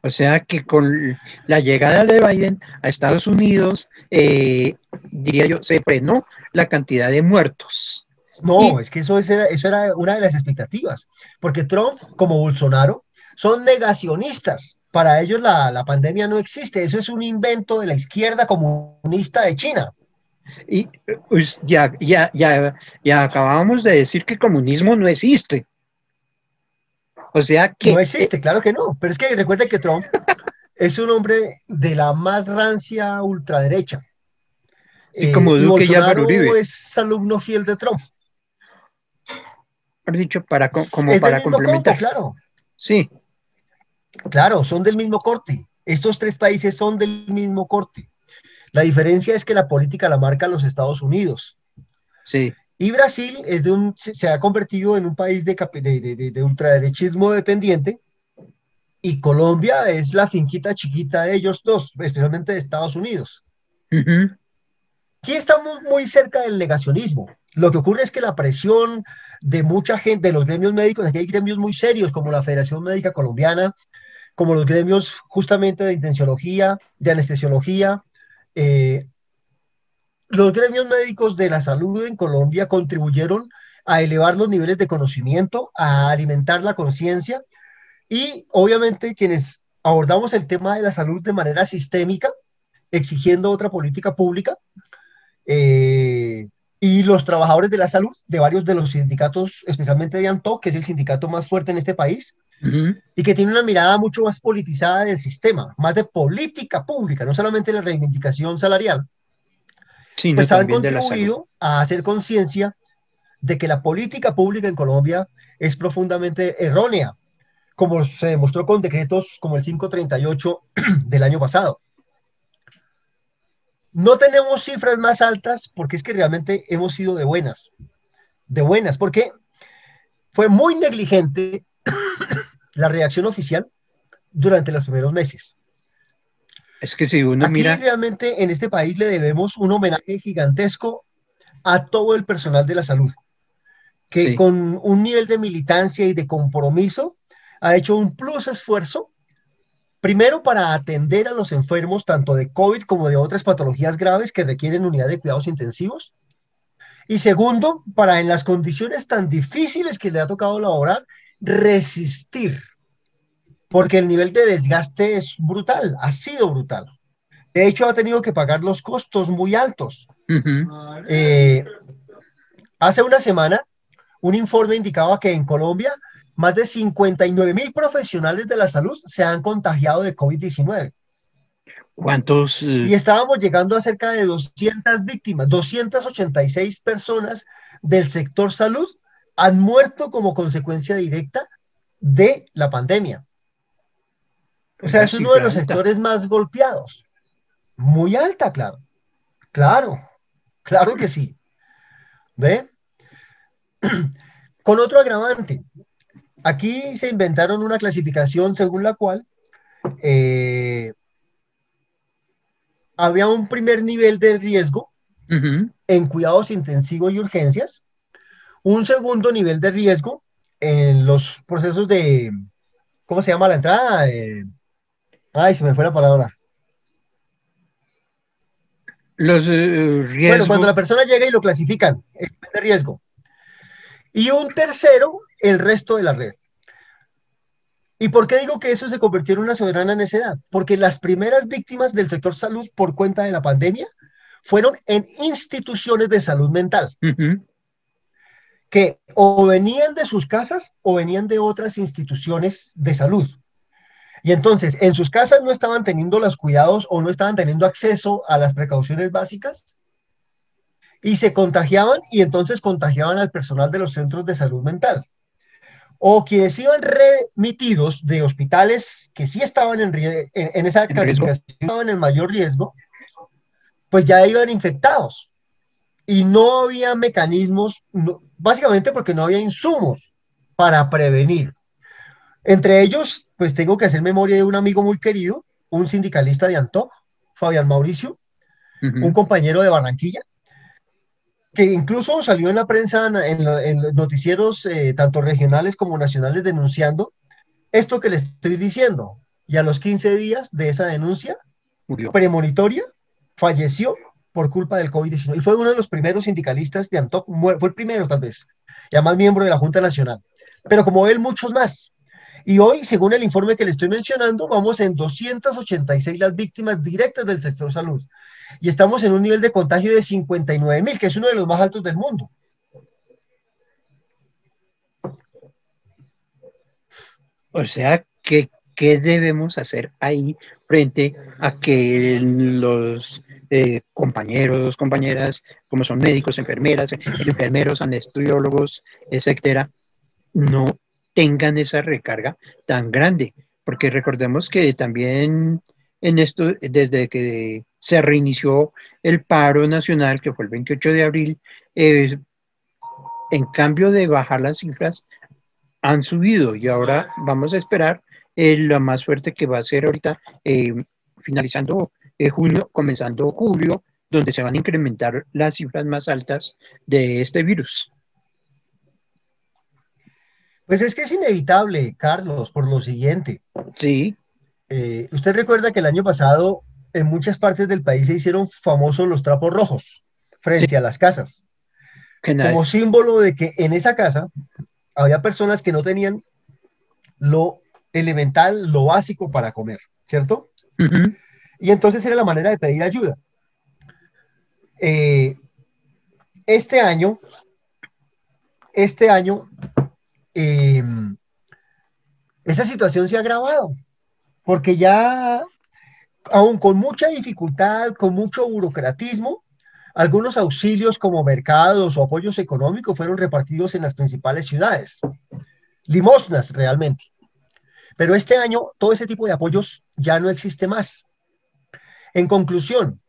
O sea que con la llegada de Biden a Estados Unidos, diría yo, se frenó la cantidad de muertos. No, es que eso era una de las expectativas, porque Trump, como Bolsonaro, son negacionistas. Para ellos la pandemia no existe, eso es un invento de la izquierda comunista de China. Y pues, ya acabábamos de decir que el comunismo no existe. O sea que... No existe, claro que no, pero es que recuerden que Trump es un hombre de la más rancia ultraderecha. Sí, como y Duque y Álvaro Bolsonaro Uribe. es alumno fiel de Trump. Has dicho, para es para del mismo complementar. Combo, claro. Sí. Claro, son del mismo corte. Estos 3 países son del mismo corte. La diferencia es que la política la marca los Estados Unidos. Sí. Y Brasil se ha convertido en un país de ultraderechismo dependiente, y Colombia es la finquita chiquita de ellos dos, especialmente de Estados Unidos. Aquí estamos muy cerca del negacionismo. Lo que ocurre es que la presión de mucha gente, de los gremios médicos, aquí hay gremios muy serios como la Federación Médica Colombiana, como los gremios justamente de intensiología, de anestesiología, los gremios médicos de la salud en Colombia contribuyeron a elevar los niveles de conocimiento, a alimentar la conciencia, y obviamente quienes abordamos el tema de la salud de manera sistémica, exigiendo otra política pública, y los trabajadores de la salud de varios de los sindicatos, especialmente de ANTOC, que es el sindicato más fuerte en este país, y que tiene una mirada mucho más politizada del sistema, más de política pública, no solamente la reivindicación salarial, sino pues han también de la salud. contribuido a hacer conciencia de que la política pública en Colombia es profundamente errónea, como se demostró con decretos como el 538 del año pasado. No tenemos cifras más altas porque es que realmente hemos sido de buenas, porque fue muy negligente la reacción oficial durante los primeros meses. Es que si uno Aquí mira... realmente en este país le debemos un homenaje gigantesco a todo el personal de la salud, que Sí. con un nivel de militancia y de compromiso ha hecho un plus esfuerzo, primero para atender a los enfermos tanto de COVID como de otras patologías graves que requieren unidad de cuidados intensivos, y segundo, para en las condiciones tan difíciles que le ha tocado laborar, resistir, porque el nivel de desgaste es brutal, ha sido brutal. De hecho, ha tenido que pagar los costos muy altos. Hace una semana, un informe indicaba que en Colombia más de 59.000 profesionales de la salud se han contagiado de COVID-19. ¿Cuántos? Y estábamos llegando a cerca de 200 víctimas, 286 personas del sector salud han muerto como consecuencia directa de la pandemia. O sea, Una es uno de cifra los alta. sectores más golpeados. Muy alta, claro. Claro, claro que sí. ¿Ve? Con otro agravante. Aquí se inventaron una clasificación según la cual eh, había un primer nivel de riesgo Ujú. en cuidados intensivos y urgencias, un segundo nivel de riesgo en los procesos de, ¿cómo se llama la entrada? Ay, se me fue la palabra. Los Bueno, cuando riesgos. la persona llega y lo clasifican, el nivel de riesgo. Y un tercero, el resto de la red. ¿Y por qué digo que eso se convirtió en una soberana necedad? Porque las primeras víctimas del sector salud por cuenta de la pandemia fueron en instituciones de salud mental, Ujú. que o venían de sus casas o venían de otras instituciones de salud. Y entonces, en sus casas no estaban teniendo los cuidados o no estaban teniendo acceso a las precauciones básicas y se contagiaban y entonces contagiaban al personal de los centros de salud mental. O quienes iban remitidos de hospitales que sí estaban en esa En riesgo. clasificación, estaban en mayor riesgo, pues ya iban infectados y no había mecanismos, básicamente porque no había insumos para prevenir. Entre ellos, pues tengo que hacer memoria de un amigo muy querido, un sindicalista de Antó, Fabián Mauricio, un Ujú. compañero de Barranquilla, que incluso salió en la prensa, en los noticieros tanto regionales como nacionales, denunciando esto que le estoy diciendo. Y a los 15 días de esa denuncia Murió. premonitoria, falleció por culpa del COVID-19. Y fue uno de los primeros sindicalistas de Antop, fue el primero tal vez, y además miembro de la Junta Nacional. Pero como él, muchos más. Y hoy, según el informe que le estoy mencionando, vamos en 286 las víctimas directas del sector salud. Y estamos en un nivel de contagio de 59.000, que es uno de los más altos del mundo. O sea, ¿qué debemos hacer ahí frente a que los compañeros, compañeras, como son médicos, enfermeras, enfermeros, anestesiólogos, etcétera, no tengan esa recarga tan grande? Porque recordemos que también en esto, desde que se reinició el paro nacional, que fue el 28 de abril, eh, en cambio de bajar las cifras, han subido y ahora vamos a esperar la más fuerte que va a ser ahorita, finalizando junio, comenzando julio, donde se van a incrementar las cifras más altas de este virus. Pues es que es inevitable, Carlos, por lo siguiente. Sí, Usted recuerda que el año pasado en muchas partes del país se hicieron famosos los trapos rojos sí, frente a las casas, que nadie. como símbolo de que en esa casa había personas que no tenían lo elemental, lo básico para comer, ¿cierto? Ujú. Y entonces era la manera de pedir ayuda. Eh, este año, este año, eh, esa situación se ha agravado, porque ya, aún con mucha dificultad, con mucho burocratismo, algunos auxilios como mercados o apoyos económicos fueron repartidos en las principales ciudades. Limosnas realmente. Pero este año todo ese tipo de apoyos ya no existe más. En conclusión,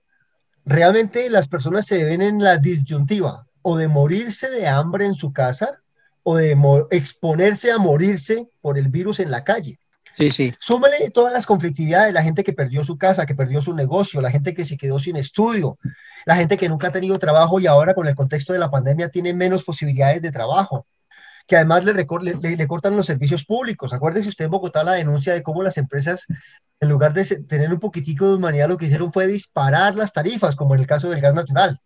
realmente las personas se ven en la disyuntiva o de morirse de hambre en su casa o de exponerse a morirse por el virus en la calle. Sí, sí. Súmele todas las conflictividades, la gente que perdió su casa, que perdió su negocio, la gente que se quedó sin estudio, la gente que nunca ha tenido trabajo y ahora con el contexto de la pandemia tiene menos posibilidades de trabajo, que además le cortan los servicios públicos. Acuérdese usted en Bogotá la denuncia de cómo las empresas, en lugar de tener un poquitico de humanidad, lo que hicieron fue disparar las tarifas, como en el caso del gas natural.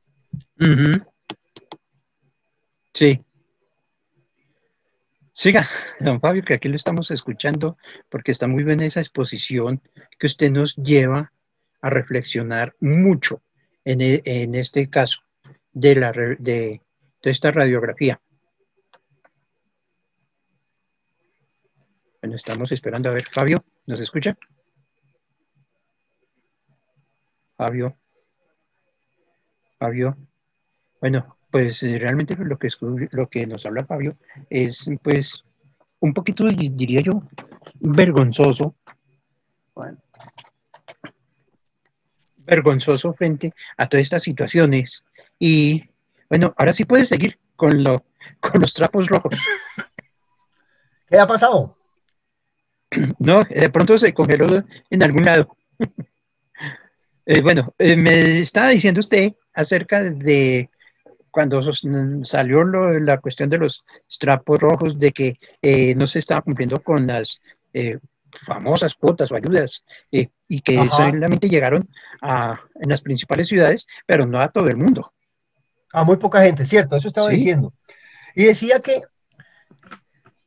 Ujú. Sí. Siga, don Fabio, que aquí lo estamos escuchando porque está muy buena esa exposición que usted nos lleva a reflexionar mucho en este caso de esta radiografía. Bueno, estamos esperando a ver, Fabio, ¿nos escucha? Fabio, Fabio. Bueno, pues realmente lo que nos habla Fabio es pues un poquito, diría yo, vergonzoso, bueno, vergonzoso frente a todas estas situaciones. Y bueno, ahora sí puedes seguir con los trapos rojos. ¿Qué ha pasado? No, de pronto se congeló en algún lado. Bueno, me estaba diciendo usted acerca de cuando salió la cuestión de los trapos rojos, de que no se estaba cumpliendo con las famosas cuotas o ayudas y que Ajá, solamente llegaron en las principales ciudades, pero no a todo el mundo. a muy poca gente, cierto, eso estaba Sí. diciendo. Y decía que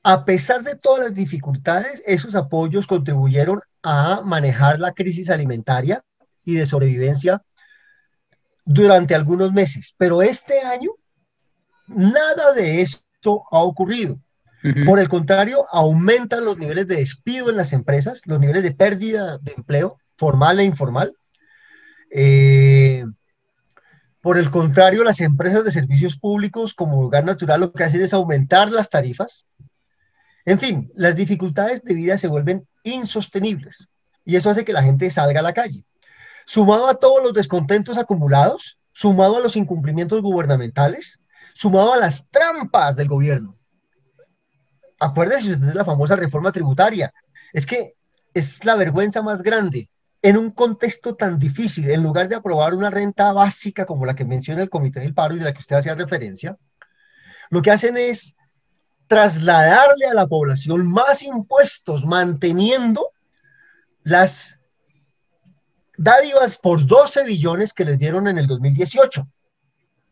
a pesar de todas las dificultades, esos apoyos contribuyeron a manejar la crisis alimentaria y de sobrevivencia durante algunos meses. Pero este año, nada de esto ha ocurrido. Uh-huh. Por el contrario, aumentan los niveles de despido en las empresas, los niveles de pérdida de empleo, formal e informal. Eh, por el contrario, las empresas de servicios públicos, como lugar natural, lo que hacen es aumentar las tarifas. En fin, las dificultades de vida se vuelven insostenibles y eso hace que la gente salga a la calle. Sumado a todos los descontentos acumulados, sumado a los incumplimientos gubernamentales, sumado a las trampas del gobierno. Acuérdese usted de la famosa reforma tributaria. Es que es la vergüenza más grande. En un contexto tan difícil, en lugar de aprobar una renta básica como la que menciona el Comité del Paro y de la que usted hacía referencia, lo que hacen es trasladarle a la población más impuestos, manteniendo las dádivas por 12 billones que les dieron en el 2018.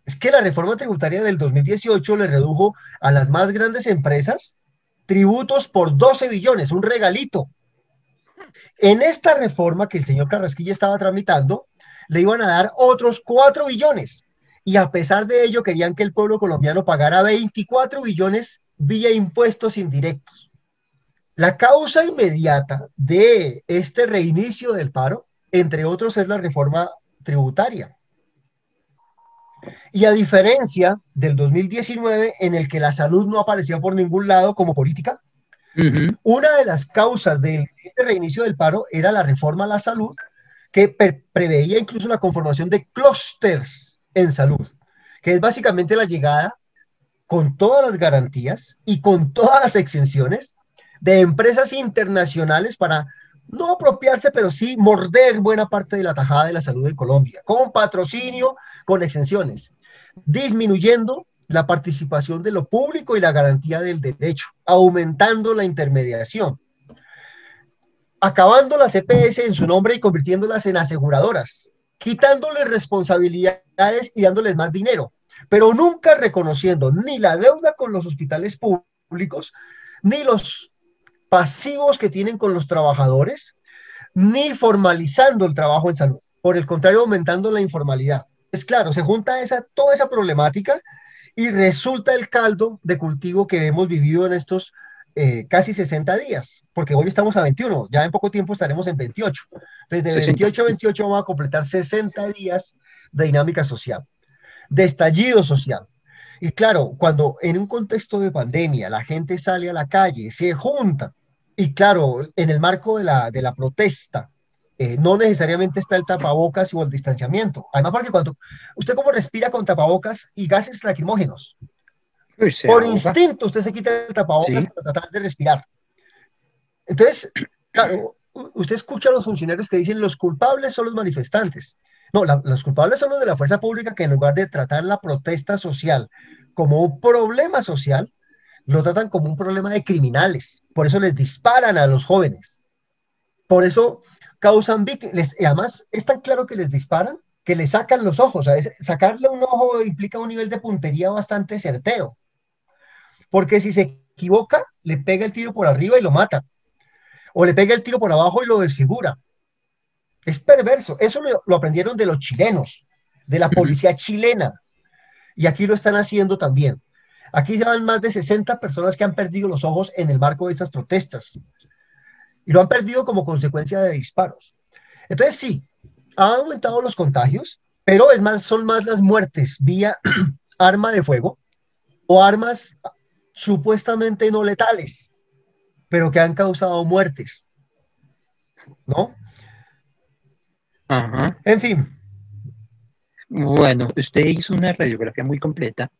Es que la reforma tributaria del 2018 le redujo a las más grandes empresas tributos por 12 billones, un regalito. En esta reforma que el señor Carrasquilla estaba tramitando, le iban a dar otros 4 billones. Y a pesar de ello, querían que el pueblo colombiano pagara 24 billones vía impuestos indirectos. La causa inmediata de este reinicio del paro, entre otros, es la reforma tributaria. Y a diferencia del 2019, en el que la salud no aparecía por ningún lado como política, Uh-huh. una de las causas de este reinicio del paro era la reforma a la salud, que preveía incluso la conformación de clústeres en salud, que es básicamente la llegada con todas las garantías y con todas las exenciones de empresas internacionales para no apropiarse, pero sí morder buena parte de la tajada de la salud en Colombia, con patrocinio, con exenciones, disminuyendo la participación de lo público y la garantía del derecho, aumentando la intermediación, acabando las EPS en su nombre y convirtiéndolas en aseguradoras, quitándoles responsabilidades y dándoles más dinero, pero nunca reconociendo ni la deuda con los hospitales públicos, ni los pasivos que tienen con los trabajadores, ni formalizando el trabajo en salud. Por el contrario, aumentando la informalidad. Es claro, se junta toda esa problemática y resulta el caldo de cultivo que hemos vivido en estos casi 60 días, porque hoy estamos a 21, ya en poco tiempo estaremos en 28. Desde 60. 28 a 28 vamos a completar 60 días de dinámica social, de estallido social. Y claro, cuando en un contexto de pandemia la gente sale a la calle, se junta, y claro, en el marco de la protesta, no necesariamente está el tapabocas o el distanciamiento. Además, porque cuando usted como respira con tapabocas y gases lacrimógenos, Pues se por ahoga. instinto usted se quita el tapabocas Sí. para tratar de respirar. Entonces, claro, usted escucha a los funcionarios que dicen los culpables son los manifestantes. No, los culpables son los de la fuerza pública que en lugar de tratar la protesta social como un problema social, lo tratan como un problema de criminales. Por eso les disparan a los jóvenes. Por eso causan víctimas. Y además es tan claro que les disparan que le sacan los ojos. O sea, sacarle un ojo implica un nivel de puntería bastante certero. Porque si se equivoca, le pega el tiro por arriba y lo mata. O le pega el tiro por abajo y lo desfigura. Es perverso. Eso lo aprendieron de los chilenos, de la Uh-huh. policía chilena. Y aquí lo están haciendo también. Aquí ya van más de 60 personas que han perdido los ojos en el marco de estas protestas y lo han perdido como consecuencia de disparos. Entonces sí, han aumentado los contagios, pero es más, son más las muertes vía arma de fuego o armas supuestamente no letales, pero que han causado muertes, ¿no? Ajá. En fin. Bueno, usted hizo una radiografía muy completa,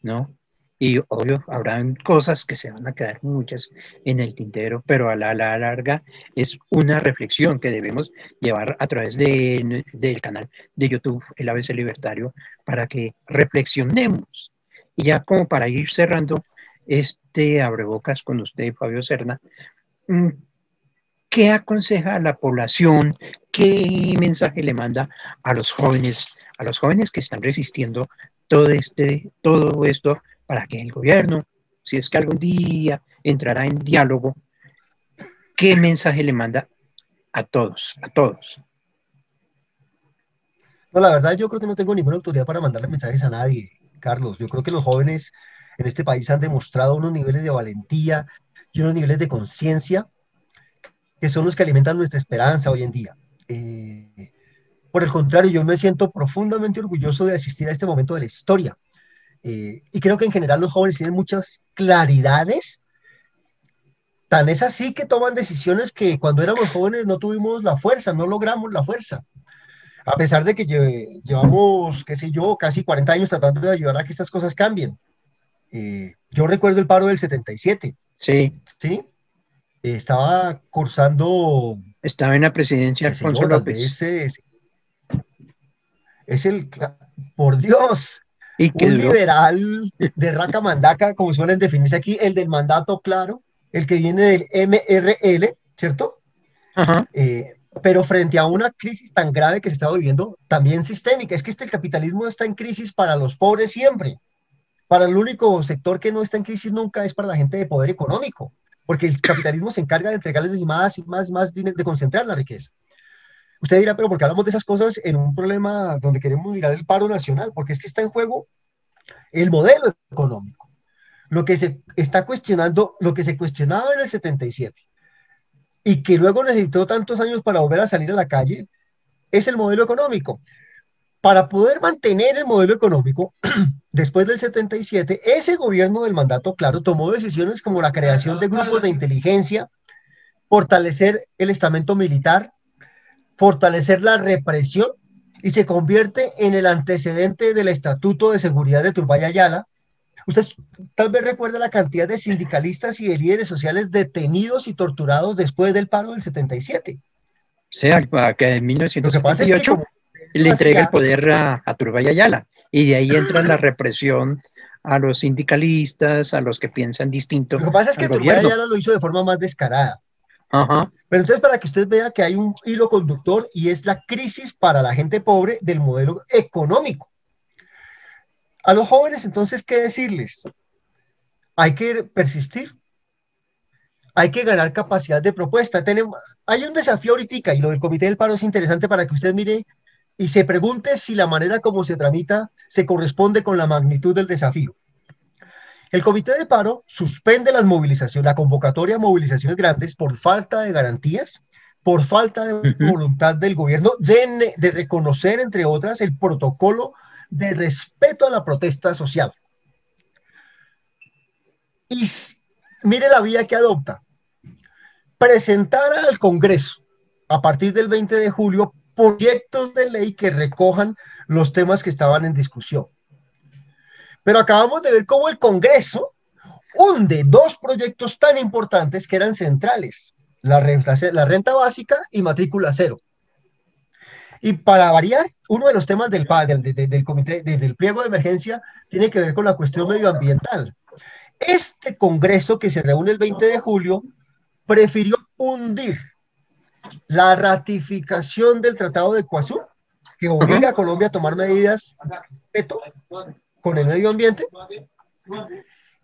¿no? Y obvio, habrán cosas que se van a quedar muchas en el tintero, pero a la larga es una reflexión que debemos llevar a través del canal de YouTube, el ABC Libertario, para que reflexionemos. Y ya como para ir cerrando este abrebocas con usted, Fabio Serna, ¿qué aconseja a la población? ¿Qué mensaje le manda a los jóvenes que están resistiendo todo esto para que el gobierno, si es que algún día entrará en diálogo, qué mensaje le manda a todos, a todos? No, la verdad yo creo que no tengo ninguna autoridad para mandarle mensajes a nadie, Carlos. Yo creo que los jóvenes en este país han demostrado unos niveles de valentía y unos niveles de conciencia que son los que alimentan nuestra esperanza hoy en día. Por el contrario, yo me siento profundamente orgulloso de asistir a este momento de la historia. Y creo que en general los jóvenes tienen muchas claridades. Tan es así que toman decisiones que cuando éramos jóvenes no tuvimos la fuerza, no logramos la fuerza. A pesar de que llevamos, qué sé yo, casi 40 años tratando de ayudar a que estas cosas cambien. Yo recuerdo el paro del 77. Sí. ¿Sí? Estaba cursando... Estaba en la presidencia Alfonso López. Es el... Por Dios... ¿Y un liberal de raca mandaca, como suelen definirse aquí, el del mandato claro, el que viene del MRL, ¿cierto? Ajá. Pero frente a una crisis tan grave que se está viviendo, también sistémica, es que el capitalismo está en crisis para los pobres siempre. Para el único sector que no está en crisis nunca es para la gente de poder económico, porque el capitalismo se encarga de entregarles más y más dinero, de concentrar la riqueza. Usted dirá, pero ¿por qué hablamos de esas cosas en un problema donde queremos mirar el paro nacional? Porque es que está en juego el modelo económico. Lo que se está cuestionando, lo que se cuestionaba en el 77 y que luego necesitó tantos años para volver a salir a la calle, es el modelo económico. Para poder mantener el modelo económico, después del 77, ese gobierno del mandato claro tomó decisiones como la creación de grupos de inteligencia, fortalecer el estamento militar, fortalecer la represión, y se convierte en el antecedente del Estatuto de Seguridad de Turbay Ayala. Usted tal vez recuerda la cantidad de sindicalistas y de líderes sociales detenidos y torturados después del paro del 77. O sea, que en 1978 le entrega el poder a Turbay Ayala, y de ahí entra la represión a los sindicalistas, a los que piensan distinto. Lo que pasa es que Turbay Ayala lo hizo de forma más descarada. Ajá. Pero entonces, para que usted vea que hay un hilo conductor, y es la crisis para la gente pobre del modelo económico. A los jóvenes, entonces, ¿qué decirles? Hay que persistir, hay que ganar capacidad de propuesta. Hay un desafío ahorita, y lo del Comité del Paro es interesante para que usted mire y se pregunte si la manera como se tramita se corresponde con la magnitud del desafío. El Comité de Paro suspende las movilizaciones, la convocatoria a movilizaciones grandes por falta de garantías, por falta de voluntad del gobierno de reconocer, entre otras, el protocolo de respeto a la protesta social. Y mire la vía que adopta. Presentar al Congreso, a partir del 20 de julio, proyectos de ley que recojan los temas que estaban en discusión. Pero acabamos de ver cómo el Congreso hunde dos proyectos tan importantes que eran centrales, la renta básica y matrícula cero. Y para variar, uno de los temas del comité, del pliego de emergencia, tiene que ver con la cuestión medioambiental. Este Congreso, que se reúne el 20 de julio, prefirió hundir la ratificación del Tratado de Escazú, que obliga a Colombia a tomar medidas de respeto con el medio ambiente,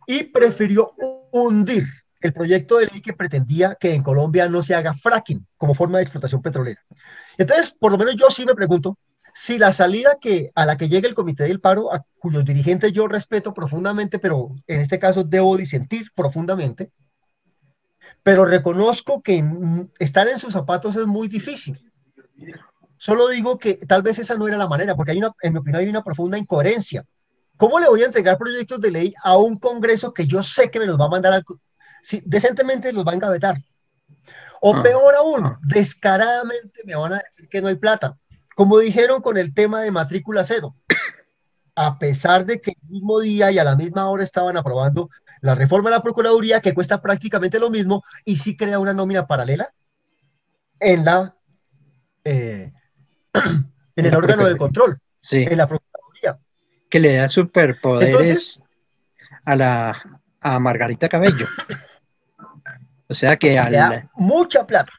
y prefirió hundir el proyecto de ley que pretendía que en Colombia no se haga fracking como forma de explotación petrolera. Entonces, por lo menos yo sí me pregunto si la salida a la que llegue el Comité del Paro, a cuyos dirigentes yo respeto profundamente, pero en este caso debo disentir profundamente, pero reconozco que estar en sus zapatos es muy difícil. Solo digo que tal vez esa no era la manera, porque en mi opinión hay una profunda incoherencia. ¿Cómo le voy a entregar proyectos de ley a un Congreso que yo sé que me los va a mandar, si decentemente los va a engavetar? O peor aún, descaradamente me van a decir que no hay plata, como dijeron con el tema de matrícula cero, a pesar de que el mismo día y a la misma hora estaban aprobando la reforma de la Procuraduría, que cuesta prácticamente lo mismo y sí crea una nómina paralela en eh, el órgano de control, sí, en la Procuraduría. que le da superpoderes Entonces, a Margarita Cabello. O sea que le da mucha plata.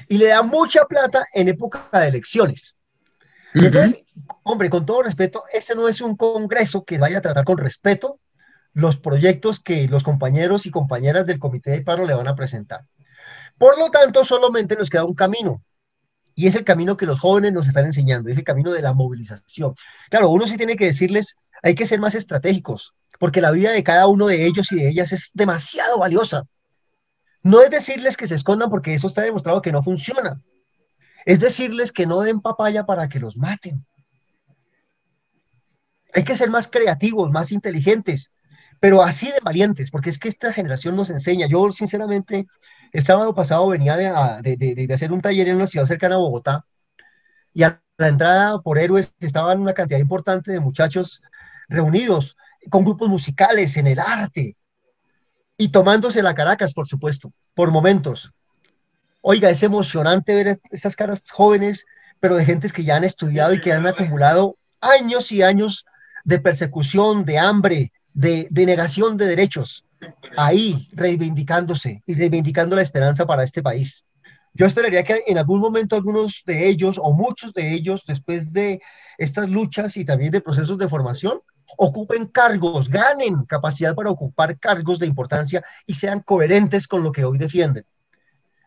Y le da mucha plata en época de elecciones. Y entonces, hombre, con todo respeto, este no es un congreso que vaya a tratar con respeto los proyectos que los compañeros y compañeras del Comité de Paro le van a presentar. Por lo tanto, solamente nos queda un camino, y es el camino que los jóvenes nos están enseñando, es el camino de la movilización. Claro, uno sí tiene que decirles, hay que ser más estratégicos, porque la vida de cada uno de ellos y de ellas es demasiado valiosa. No es decirles que se escondan porque eso está demostrado que no funciona. Es decirles que no den papaya para que los maten. Hay que ser más creativos, más inteligentes, pero así de valientes, porque es que esta generación nos enseña. Yo, sinceramente, el sábado pasado venía de hacer un taller en una ciudad cercana a Bogotá, y a la entrada por Héroes estaban una cantidad importante de muchachos reunidos con grupos musicales en el arte y tomándose la Caracas, por supuesto, por momentos. Oiga, es emocionante ver esas caras jóvenes, pero de gentes que ya han estudiado y que han acumulado años y años de persecución, de hambre, de negación de derechos, ahí reivindicándose y reivindicando la esperanza para este país. Yo esperaría que en algún momento algunos de ellos o muchos de ellos, después de estas luchas y también de procesos de formación, ocupen cargos, ganen capacidad para ocupar cargos de importancia y sean coherentes con lo que hoy defienden.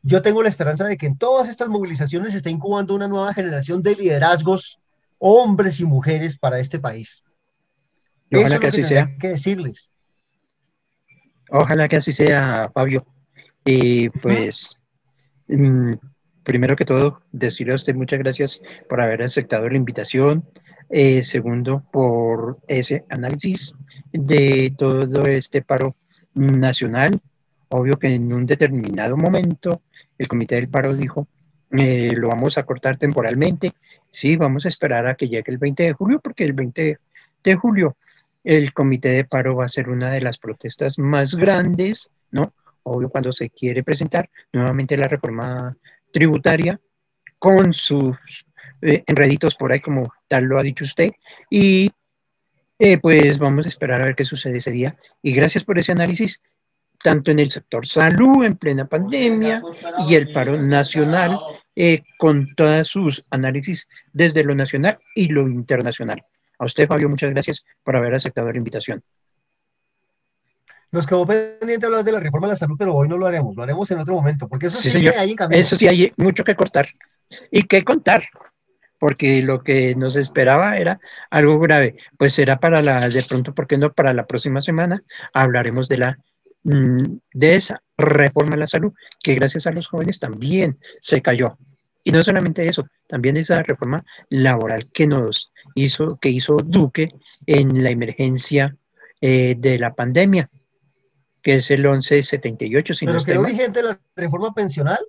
Yo tengo la esperanza de que en todas estas movilizaciones se está incubando una nueva generación de liderazgos, hombres y mujeres para este país. Y ojalá Eso es que lo que así sea. tendría que decirles. Ojalá que así sea, Fabio. Y pues, primero que todo, decirle a usted muchas gracias por haber aceptado la invitación. Segundo, por ese análisis de todo este paro nacional. Obvio que en un determinado momento el Comité del Paro dijo, lo vamos a cortar temporalmente. Sí, vamos a esperar a que llegue el 20 de julio, porque el 20 de julio el Comité de Paro va a ser una de las protestas más grandes, ¿no? Obvio, cuando se quiere presentar nuevamente la reforma tributaria con sus enreditos por ahí, como tal lo ha dicho usted, y pues vamos a esperar a ver qué sucede ese día. Y gracias por ese análisis, tanto en el sector salud, en plena pandemia, y el paro nacional, con todos sus análisis desde lo nacional y lo internacional. A usted, Fabio, muchas gracias por haber aceptado la invitación. Nos quedó pendiente hablar de la reforma de la salud, pero hoy no lo haremos en otro momento, porque eso Sí, sigue señor. ahí en camino. Eso sí, hay mucho que cortar y que contar, porque lo que nos esperaba era algo grave. Pues será de pronto, ¿por qué no? Para la próxima semana hablaremos de esa reforma a la salud, que gracias a los jóvenes también se cayó. Y no solamente eso, también esa reforma laboral que hizo Duque en la emergencia de la pandemia, que es el 1178, si no Pero estoy quedó mal. vigente la reforma pensional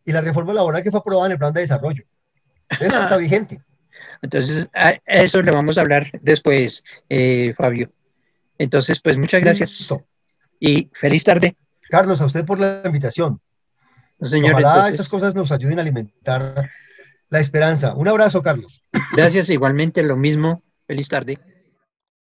y la reforma laboral que fue aprobada en el plan de desarrollo. Eso está vigente. Entonces, a eso le vamos a hablar después, Fabio. Entonces, pues muchas gracias. Listo. Y feliz tarde. Carlos, a usted por la invitación. Señor, Ojalá entonces, estas cosas nos ayuden a alimentar la esperanza. Un abrazo, Carlos. gracias, igualmente lo mismo. Feliz tarde.